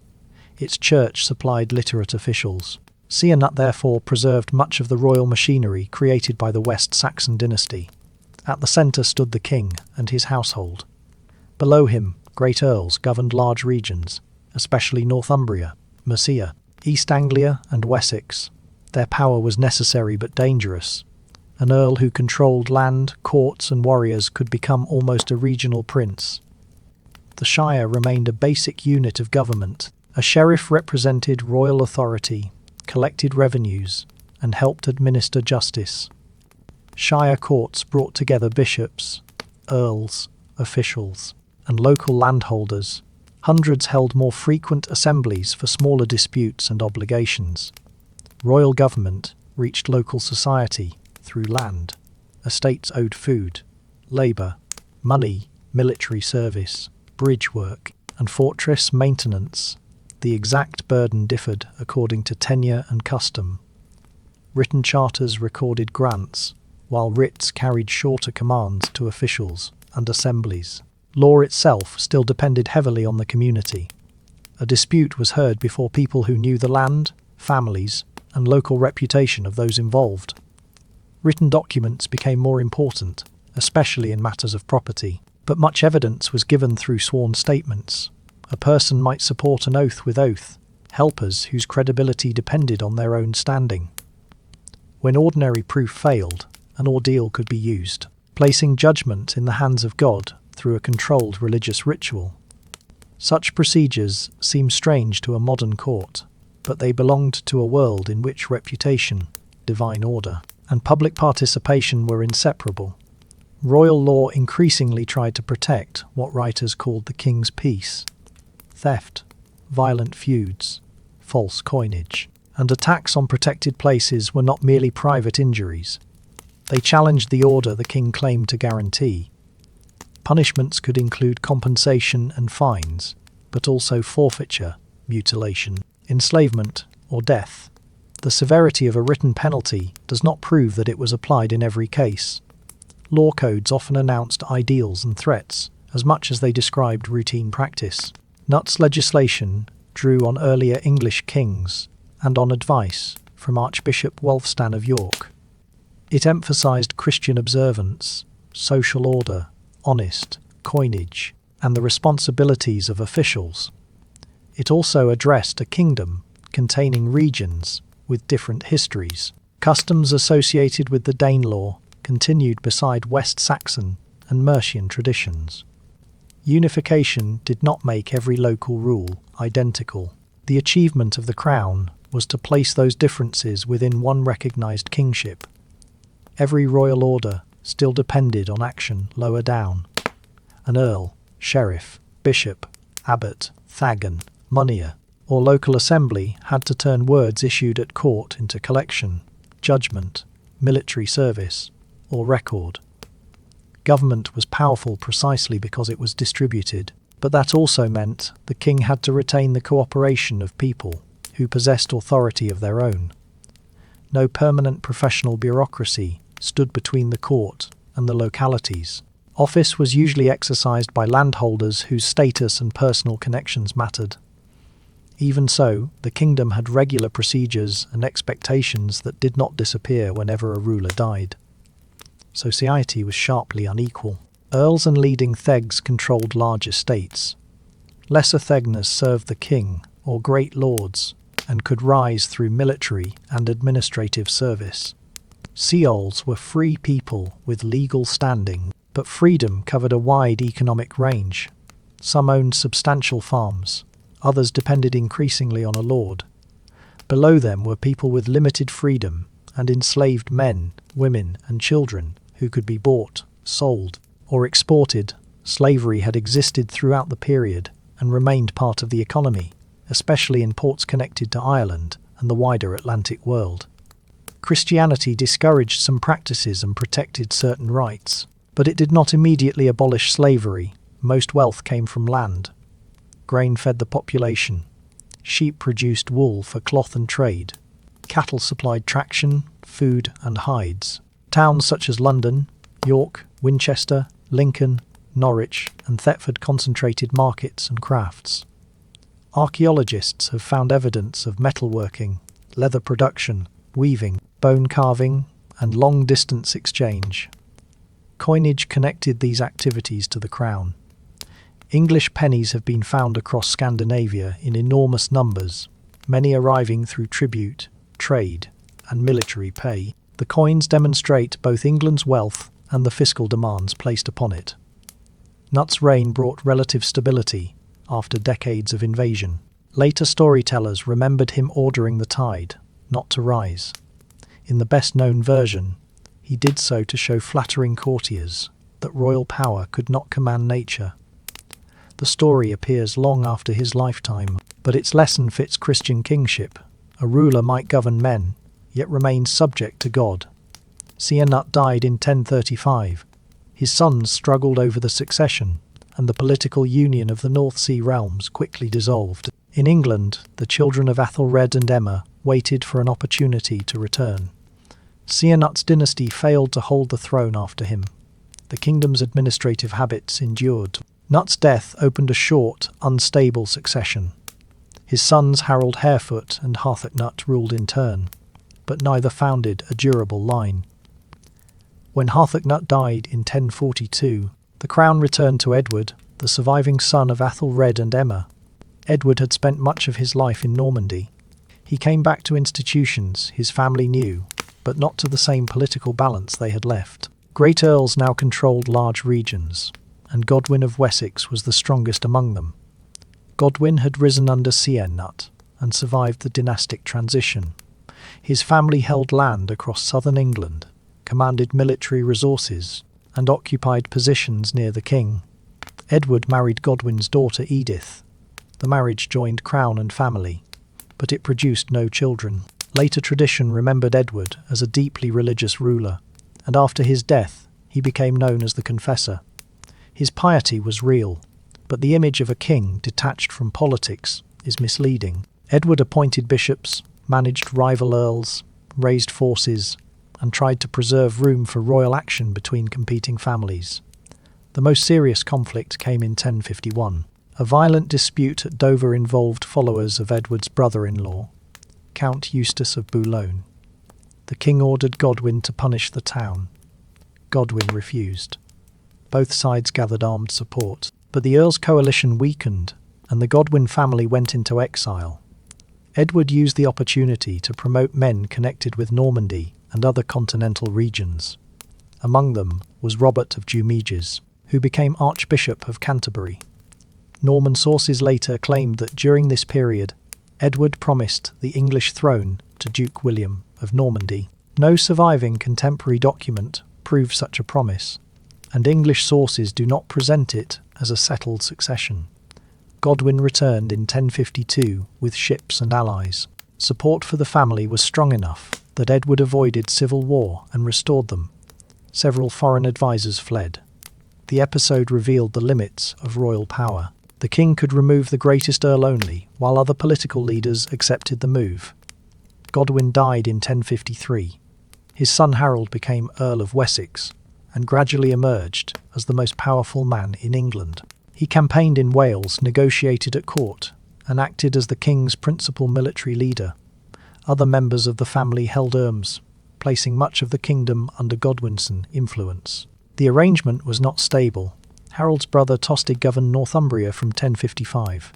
Its church supplied literate officials. Cnut therefore preserved much of the royal machinery created by the West Saxon dynasty. At the centre stood the king and his household. Below him, great earls governed large regions, especially Northumbria, Mercia, East Anglia, and Wessex. Their power was necessary but dangerous. An earl who controlled land, courts, and warriors could become almost a regional prince. The shire remained a basic unit of government. A sheriff represented royal authority, collected revenues, and helped administer justice. Shire courts brought together bishops, earls, officials, and local landholders. Hundreds held more frequent assemblies for smaller disputes and obligations. Royal government reached local society through land. Estates owed food, labour, money, military service, bridge work, and fortress maintenance. The exact burden differed according to tenure and custom. Written charters recorded grants, while writs carried shorter commands to officials and assemblies. Law itself still depended heavily on the community. A dispute was heard before people who knew the land, families, and local reputation of those involved. Written documents became more important, especially in matters of property, but much evidence was given through sworn statements. A person might support an oath with oath, helpers whose credibility depended on their own standing. When ordinary proof failed, an ordeal could be used, placing judgment in the hands of God through a controlled religious ritual. Such procedures seem strange to a modern court, but they belonged to a world in which reputation, divine order, and public participation were inseparable. Royal law increasingly tried to protect what writers called the king's peace. Theft, violent feuds, false coinage, and attacks on protected places were not merely private injuries. They challenged the order the king claimed to guarantee. Punishments could include compensation and fines, but also forfeiture, mutilation, enslavement, or death. The severity of a written penalty does not prove that it was applied in every case. Law codes often announced ideals and threats, as much as they described routine practice. Knut's legislation drew on earlier English kings and on advice from Archbishop Wulfstan of York. It emphasized Christian observance, social order, honest coinage, and the responsibilities of officials. It also addressed a kingdom containing regions with different histories. Customs associated with the Danelaw continued beside West Saxon and Mercian traditions. Unification did not make every local rule identical. The achievement of the crown was to place those differences within one recognised kingship. Every royal order still depended on action lower down. An earl, sheriff, bishop, abbot, thagan, munnier, or local assembly had to turn words issued at court into collection, judgment, military service, or record. Government was powerful precisely because it was distributed, but that also meant the king had to retain the cooperation of people who possessed authority of their own. No permanent professional bureaucracy stood between the court and the localities. Office was usually exercised by landholders whose status and personal connections mattered. Even so, the kingdom had regular procedures and expectations that did not disappear whenever a ruler died. Society was sharply unequal. Earls and leading thegs controlled large estates. Lesser thegners served the king or great lords and could rise through military and administrative service. Ceols were free people with legal standing, but freedom covered a wide economic range. Some owned substantial farms, others depended increasingly on a lord. Below them were people with limited freedom and enslaved men, women, and children who could be bought, sold, or exported. Slavery had existed throughout the period and remained part of the economy, especially in ports connected to Ireland and the wider Atlantic world. Christianity discouraged some practices and protected certain rights, but it did not immediately abolish slavery. Most wealth came from land. Grain fed the population. Sheep produced wool for cloth and trade. Cattle supplied traction, food, and hides. Towns such as London, York, Winchester, Lincoln, Norwich, and Thetford concentrated markets and crafts. Archaeologists have found evidence of metalworking, leather production, weaving, bone carving, and long-distance exchange. Coinage connected these activities to the crown. English pennies have been found across Scandinavia in enormous numbers, many arriving through tribute, trade, and military pay. The coins demonstrate both England's wealth and the fiscal demands placed upon it. Knut's reign brought relative stability after decades of invasion. Later storytellers remembered him ordering the tide not to rise. In the best-known version, he did so to show flattering courtiers that royal power could not command nature. The story appears long after his lifetime, but its lesson fits Christian kingship. A ruler might govern men, yet remain subject to God. Knut died in 1035. His sons struggled over the succession, and the political union of the North Sea realms quickly dissolved. In England, the children of Athelred and Emma waited for an opportunity to return. Knut's dynasty failed to hold the throne after him. The kingdom's administrative habits endured. Knut's death opened a short, unstable succession. His sons Harold Harefoot and Harthacnut ruled in turn, but neither founded a durable line. When Harthacnut died in 1042, the crown returned to Edward, the surviving son of Athelred and Emma. Edward had spent much of his life in Normandy. He came back to institutions his family knew, but not to the same political balance they had left. Great earls now controlled large regions, and Godwin of Wessex was the strongest among them. Godwin had risen under Knut and survived the dynastic transition. His family held land across southern England, commanded military resources, and occupied positions near the king. Edward married Godwin's daughter Edith. The marriage joined crown and family, but it produced no children. Later tradition remembered Edward as a deeply religious ruler, and after his death, he became known as the Confessor. His piety was real, but the image of a king detached from politics is misleading. Edward appointed bishops, managed rival earls, raised forces, and tried to preserve room for royal action between competing families. The most serious conflict came in 1051. A violent dispute at Dover involved followers of Edward's brother-in-law, Count Eustace of Boulogne. The king ordered Godwin to punish the town. Godwin refused. Both sides gathered armed support, but the earl's coalition weakened, and the Godwin family went into exile. Edward used the opportunity to promote men connected with Normandy and other continental regions. Among them was Robert of Jumièges, who became Archbishop of Canterbury. Norman sources later claimed that during this period, Edward promised the English throne to Duke William of Normandy. No surviving contemporary document proves such a promise, and English sources do not present it as a settled succession. Godwin returned in 1052 with ships and allies. Support for the family was strong enough that Edward avoided civil war and restored them. Several foreign advisors fled. The episode revealed the limits of royal power. The king could remove the greatest earl only, while other political leaders accepted the move. Godwin died in 1053. His son Harold became Earl of Wessex and gradually emerged as the most powerful man in England. He campaigned in Wales, negotiated at court, and acted as the king's principal military leader. Other members of the family held arms, placing much of the kingdom under Godwin's influence. The arrangement was not stable. Harold's brother Tostig governed Northumbria from 1055.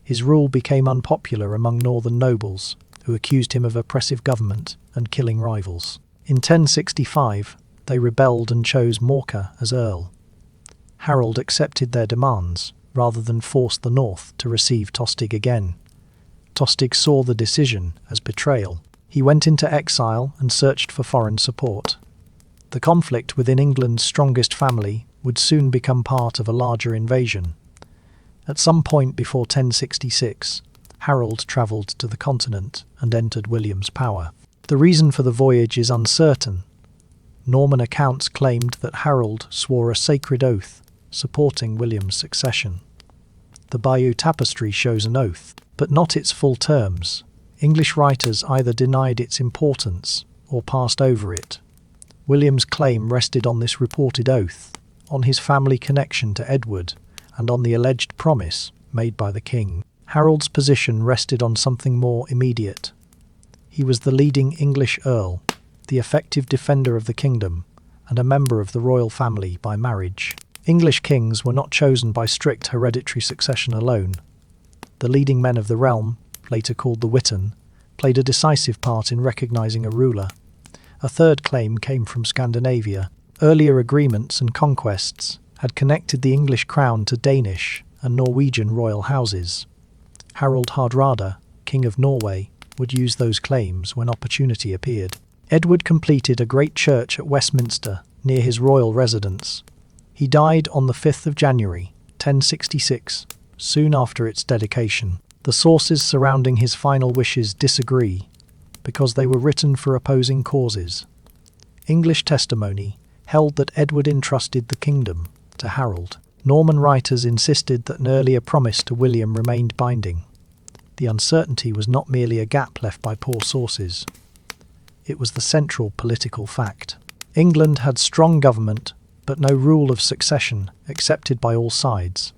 His rule became unpopular among northern nobles, who accused him of oppressive government and killing rivals. In 1065, they rebelled and chose Morcar as earl. Harold accepted their demands, rather than force the north to receive Tostig again. Tostig saw the decision as betrayal. He went into exile and searched for foreign support. The conflict within England's strongest family would soon become part of a larger invasion. At some point before 1066, Harold travelled to the continent and entered William's power. The reason for the voyage is uncertain. Norman accounts claimed that Harold swore a sacred oath supporting William's succession. The Bayeux Tapestry shows an oath, but not its full terms. English writers either denied its importance or passed over it. William's claim rested on this reported oath, on his family connection to Edward, and on the alleged promise made by the king. Harold's position rested on something more immediate. He was the leading English earl, the effective defender of the kingdom, and a member of the royal family by marriage. English kings were not chosen by strict hereditary succession alone. The leading men of the realm, later called the Witan, played a decisive part in recognising a ruler. A third claim came from Scandinavia. Earlier agreements and conquests had connected the English crown to Danish and Norwegian royal houses. Harald Hardrada, King of Norway, would use those claims when opportunity appeared. Edward completed a great church at Westminster near his royal residence. He died on the 5th of January, 1066, soon after its dedication. The sources surrounding his final wishes disagree, because they were written for opposing causes. English testimony held that Edward entrusted the kingdom to Harold. Norman writers insisted that an earlier promise to William remained binding. The uncertainty was not merely a gap left by poor sources. It was the central political fact. England had strong government, but no rule of succession accepted by all sides.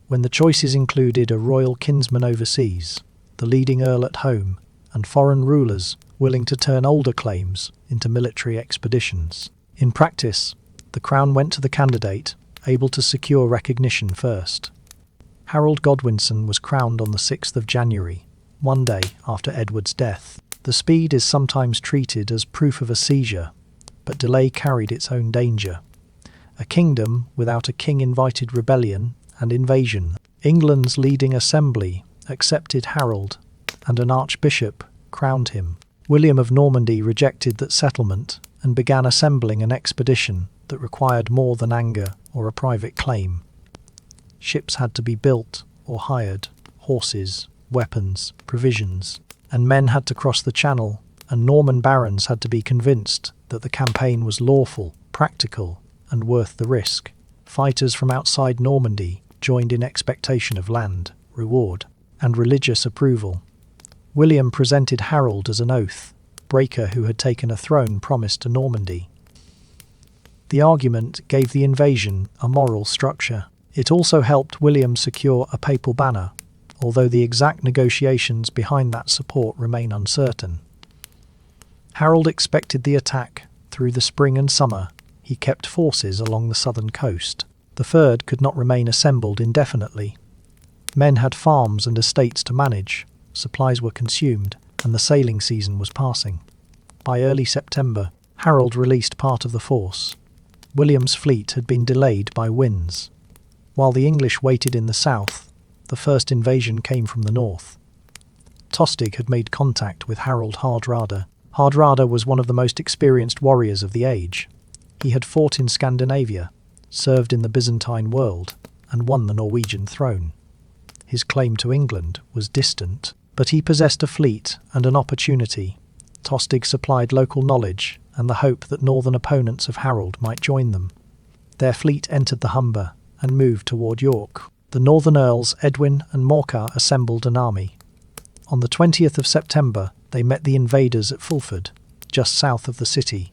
When the choices included a royal kinsman overseas, the leading earl at home, and foreign rulers willing to turn older claims into military expeditions. In practice, the crown went to the candidate able to secure recognition first. Harold Godwinson was crowned on the 6th of January, one day after Edward's death. The speed is sometimes treated as proof of a seizure, but delay carried its own danger. A kingdom without a king invited rebellion and invasion. England's leading assembly accepted Harold, and an archbishop crowned him. William of Normandy rejected that settlement and began assembling an expedition that required more than anger or a private claim. Ships had to be built or hired, horses, weapons, provisions, and men had to cross the channel, and Norman barons had to be convinced that the campaign was lawful, practical, and worth the risk. Fighters from outside Normandy joined in expectation of land, reward, and religious approval. William presented Harold as an oath breaker who had taken a throne promised to Normandy. The argument gave the invasion a moral structure. It also helped William secure a papal banner, although the exact negotiations behind that support remain uncertain. Harold expected the attack through the spring and summer. He kept forces along the southern coast. The Fyrd could not remain assembled indefinitely. Men had farms and estates to manage, supplies were consumed, and the sailing season was passing. By early September, Harold released part of the force. William's fleet had been delayed by winds. While the English waited in the south, the first invasion came from the north. Tostig had made contact with Harold Hardrada. Hardrada was one of the most experienced warriors of the age. He had fought in Scandinavia, served in the Byzantine world, and won the Norwegian throne. His claim to England was distant, but he possessed a fleet and an opportunity. Tostig supplied local knowledge and the hope that northern opponents of Harold might join them. Their fleet entered the Humber and moved toward York. The northern earls Edwin and Morcar assembled an army. On the 20th of September, they met the invaders at Fulford, just south of the city.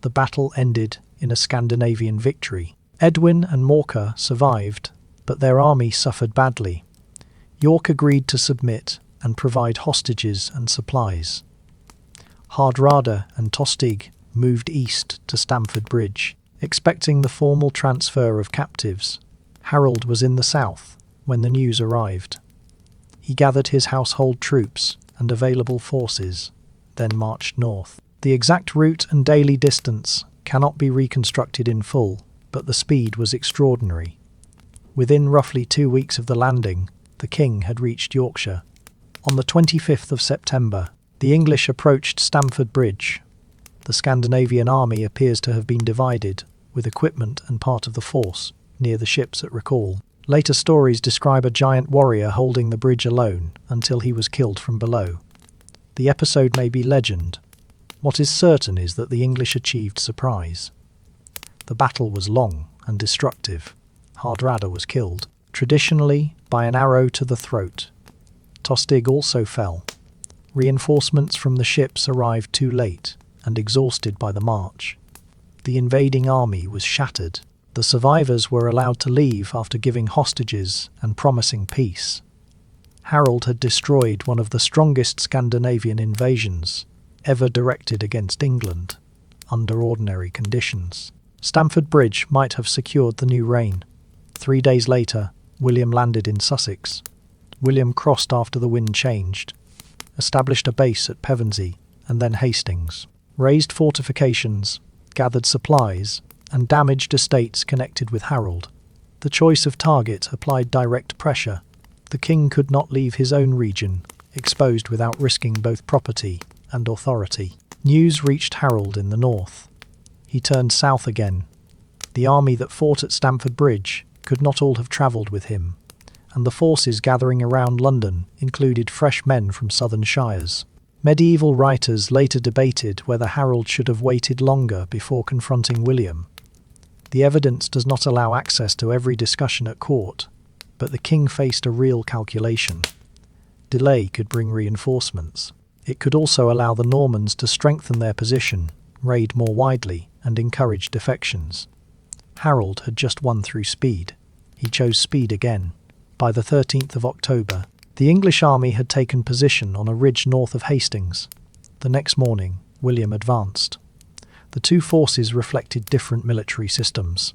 The battle ended in a Scandinavian victory. Edwin and Morcar survived, but their army suffered badly. York agreed to submit and provide hostages and supplies. Hardrada and Tostig moved east to Stamford Bridge, expecting the formal transfer of captives. Harold was in the south when the news arrived. He gathered his household troops and available forces, then marched north. The exact route and daily distance cannot be reconstructed in full, but the speed was extraordinary. Within roughly 2 weeks of the landing, the king had reached Yorkshire. On the 25th of September, the English approached Stamford Bridge. The Scandinavian army appears to have been divided, with equipment and part of the force near the ships at recall. Later stories describe a giant warrior holding the bridge alone until he was killed from below. The episode may be legend. What is certain is that the English achieved surprise. The battle was long and destructive. Hardrada was killed, traditionally by an arrow to the throat. Tostig also fell. Reinforcements from the ships arrived too late and exhausted by the march. The invading army was shattered. The survivors were allowed to leave after giving hostages and promising peace. Harold had destroyed one of the strongest Scandinavian invasions ever directed against England under ordinary conditions. Stamford Bridge might have secured the new reign. 3 days later, William landed in Sussex. William crossed after the wind changed, established a base at Pevensey and then Hastings, raised fortifications, gathered supplies, and damaged estates connected with Harold. The choice of target applied direct pressure. The king could not leave his own region exposed without risking both property and authority. News reached Harold in the north. He turned south again. The army that fought at Stamford Bridge could not all have travelled with him, and the forces gathering around London included fresh men from southern shires. Medieval writers later debated whether Harold should have waited longer before confronting William. The evidence does not allow access to every discussion at court, but the king faced a real calculation. Delay could bring reinforcements. It could also allow the Normans to strengthen their position, raid more widely, and encourage defections. Harold had just won through speed. He chose speed again. By the 13th of October, the English army had taken position on a ridge north of Hastings. The next morning, William advanced. The two forces reflected different military systems.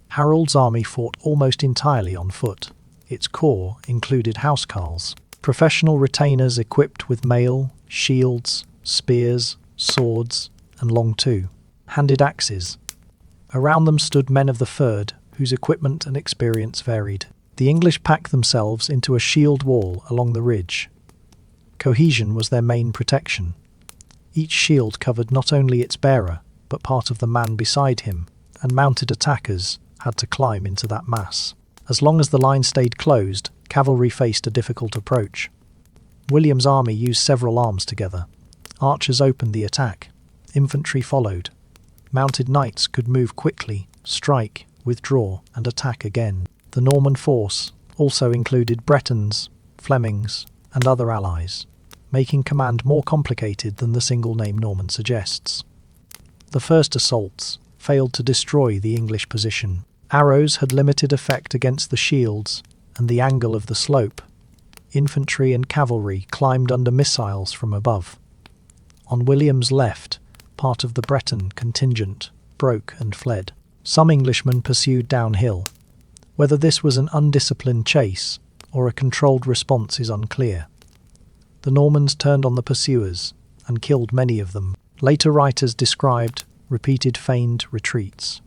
Harold's army fought almost entirely on foot. Its core included housecarls, professional retainers equipped with mail, shields, spears, swords, and long two-handed axes. Around them stood men of the Fyrd, whose equipment and experience varied. The English packed themselves into a shield wall along the ridge. Cohesion was their main protection. Each shield covered not only its bearer, but part of the man beside him, and mounted attackers had to climb into that mass. As long as the line stayed closed, cavalry faced a difficult approach. William's army used several arms together. Archers opened the attack. Infantry followed. Mounted knights could move quickly, strike, withdraw, and attack again. The Norman force also included Bretons, Flemings, and other allies. making command more complicated than the single name Norman suggests. The first assaults failed to destroy the English position. Arrows had limited effect against the shields and the angle of the slope. Infantry and cavalry climbed under missiles from above. On William's left, part of the Breton contingent broke and fled. Some Englishmen pursued downhill. Whether this was an undisciplined chase or a controlled response is unclear. The Normans turned on the pursuers and killed many of them. Later writers described repeated feigned retreats.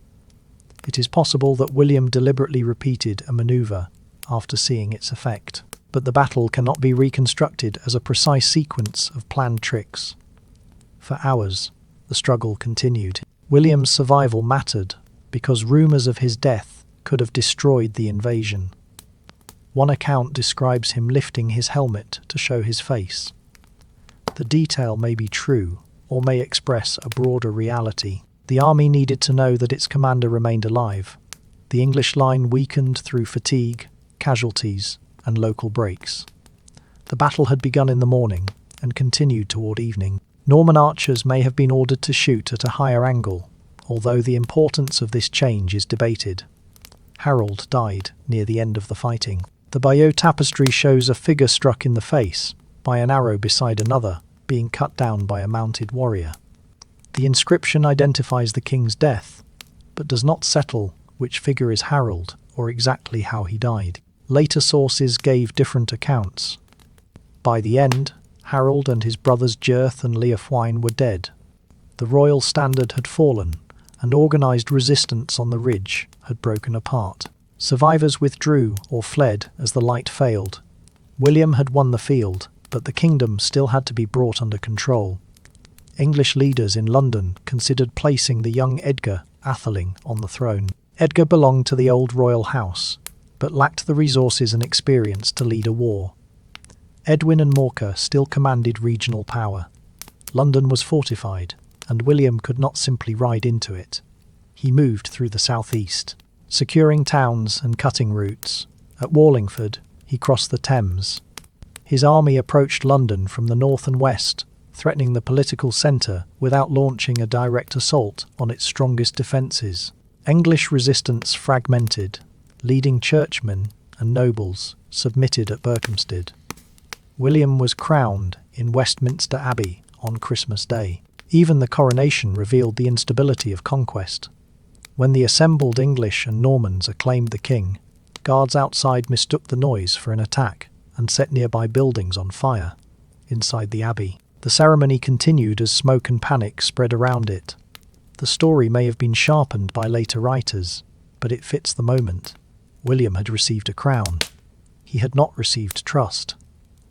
It is possible that William deliberately repeated a manoeuvre after seeing its effect, but the battle cannot be reconstructed as a precise sequence of planned tricks. For hours, the struggle continued. William's survival mattered because rumours of his death could have destroyed the invasion. One account describes him lifting his helmet to show his face. The detail may be true or may express a broader reality. The army needed to know that its commander remained alive. The English line weakened through fatigue, casualties, and local breaks. The battle had begun in the morning and continued toward evening. Norman archers may have been ordered to shoot at a higher angle, although the importance of this change is debated. Harold died near the end of the fighting. The Bayeux tapestry shows a figure struck in the face by an arrow beside another, being cut down by a mounted warrior. The inscription identifies the king's death, but does not settle which figure is Harold or exactly how he died. Later sources gave different accounts. By the end, Harold and his brothers Gyrth and Leofwine were dead. The royal standard had fallen, and organised resistance on the ridge had broken apart. Survivors withdrew or fled as the light failed. William had won the field, but the kingdom still had to be brought under control. English leaders in London considered placing the young Edgar Atheling on the throne. Edgar belonged to the old royal house, but lacked the resources and experience to lead a war. Edwin and Morcar still commanded regional power. London was fortified, and William could not simply ride into it. He moved through the southeast, securing towns and cutting routes. At Wallingford, he crossed the Thames. His army approached London from the north and west, threatening the political centre without launching a direct assault on its strongest defences. English resistance fragmented. Leading churchmen and nobles submitted at Berkhamsted. William was crowned in Westminster Abbey on Christmas Day. Even the coronation revealed the instability of conquest. When the assembled English and Normans acclaimed the king, guards outside mistook the noise for an attack and set nearby buildings on fire. Inside the abbey, the ceremony continued as smoke and panic spread around it. The story may have been sharpened by later writers, but it fits the moment. William had received a crown. He had not received trust.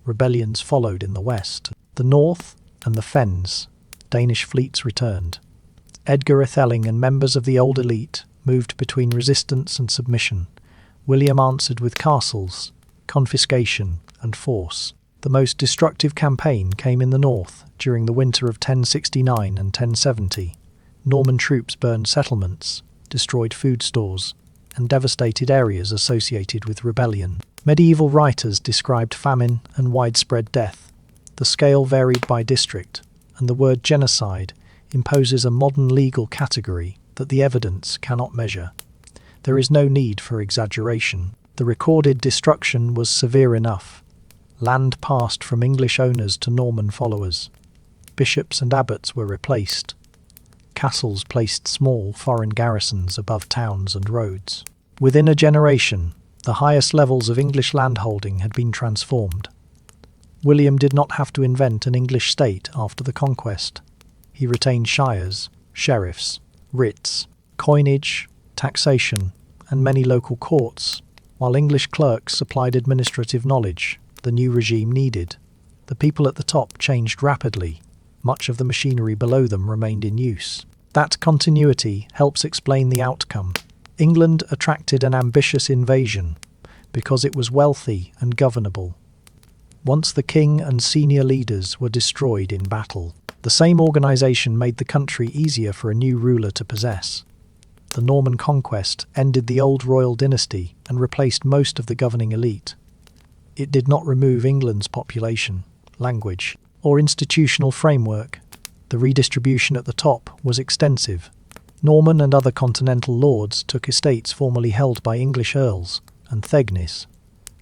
Rebellions followed in the west. The north and the fens, Danish fleets returned. Edgar Atheling and members of the old elite moved between resistance and submission. William answered with castles, confiscation, and force. The most destructive campaign came in the north during the winter of 1069 and 1070. Norman troops burned settlements, destroyed food stores, and devastated areas associated with rebellion. Medieval writers described famine and widespread death. The scale varied by district, and the word genocide imposes a modern legal category that the evidence cannot measure. There is no need for exaggeration. The recorded destruction was severe enough. Land passed from English owners to Norman followers. Bishops and abbots were replaced. Castles placed small foreign garrisons above towns and roads. Within a generation, the highest levels of English landholding had been transformed. William did not have to invent an English state after the conquest. He retained shires, sheriffs, writs, coinage, taxation, and many local courts, while English clerks supplied administrative knowledge the new regime needed. The people at the top changed rapidly. Much of the machinery below them remained in use. That continuity helps explain the outcome. England attracted an ambitious invasion because it was wealthy and governable. Once the king and senior leaders were destroyed in battle, the same organisation made the country easier for a new ruler to possess. The Norman Conquest ended the old royal dynasty and replaced most of the governing elite. It did not remove England's population. language, or institutional framework. The redistribution at the top was extensive. Norman and other continental lords took estates formerly held by English earls and thegnis.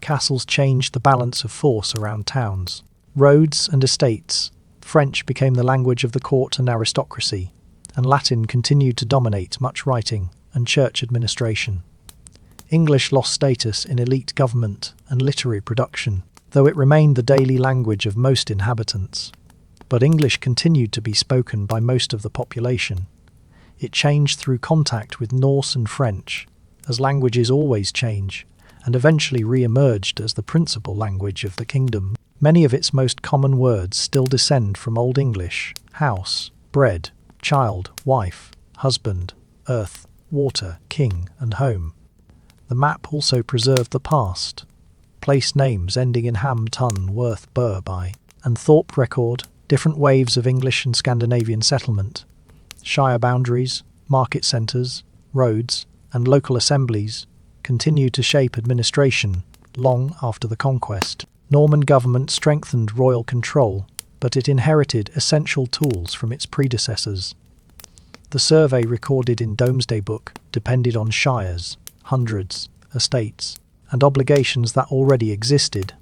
Castles changed the balance of force around towns. Roads and estates. French became the language of the court and aristocracy, and Latin continued to dominate much writing and church administration. English lost status in elite government and literary production, though it remained the daily language of most inhabitants. But English continued to be spoken by most of the population. It changed through contact with Norse and French, as languages always change, and eventually re-emerged as the principal language of the kingdom. Many of its most common words still descend from Old English: house, bread, child, wife, husband, earth, water, king, and home. The map also preserved the past. Place names ending in ham, tun, worth, bur, by, and Thorpe record different waves of English and Scandinavian settlement. Shire boundaries, market centres, roads, and local assemblies continue to shape administration long after the conquest. Norman government strengthened royal control, but it inherited essential tools from its predecessors. The survey recorded in Domesday Book depended on shires, hundreds, estates, and obligations that already existed.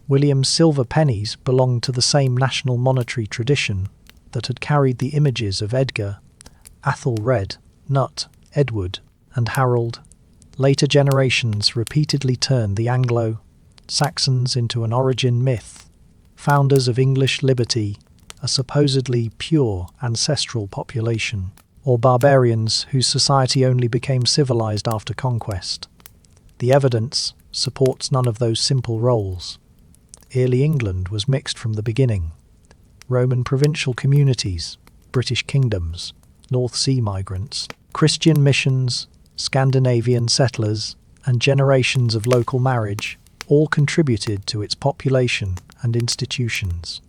William's silver pennies belonged to the same national monetary tradition that had carried the images of Edgar, Athelred, Nut, Edward, and Harold. Later generations repeatedly turned the Anglo-Saxons into an origin myth, founders of English liberty, a supposedly pure ancestral population, or barbarians whose society only became civilized after conquest. The evidence supports none of those simple roles. Early England was mixed from the beginning. Roman provincial communities, British kingdoms, North Sea migrants, Christian missions, Scandinavian settlers, and generations of local marriage all contributed to its population and institutions.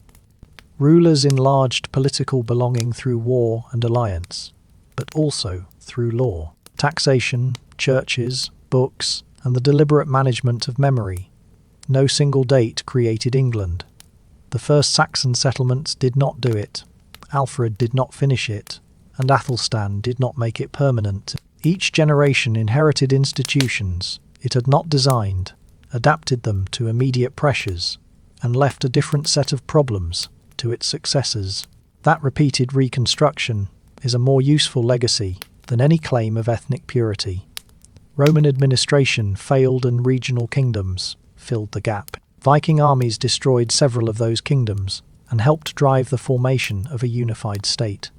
Rulers enlarged political belonging through war and alliance, but also through law, taxation, churches, books, and the deliberate management of memory. No single date created England. The first Saxon settlements did not do it, Alfred did not finish it, and Athelstan did not make it permanent. Each generation inherited institutions it had not designed, adapted them to immediate pressures, and left a different set of problems to its successors. That repeated reconstruction is a more useful legacy than any claim of ethnic purity. Roman administration failed and regional kingdoms filled the gap. Viking armies destroyed several of those kingdoms and helped drive the formation of a unified state.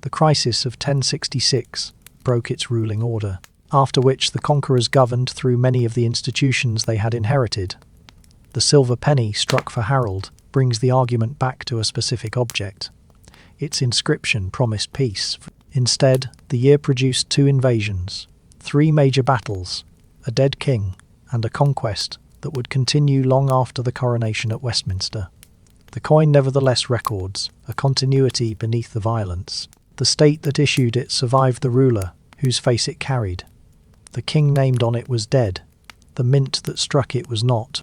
The crisis of 1066 broke its ruling order, after which the conquerors governed through many of the institutions they had inherited. The silver penny struck for Harold brings the argument back to a specific object. Its inscription promised peace. Instead, the year produced 2 invasions, 3 major battles, a dead king, and a conquest that would continue long after the coronation at Westminster. The coin nevertheless records a continuity beneath the violence. The state that issued it survived the ruler whose face it carried. The king named on it was dead. The mint that struck it was not.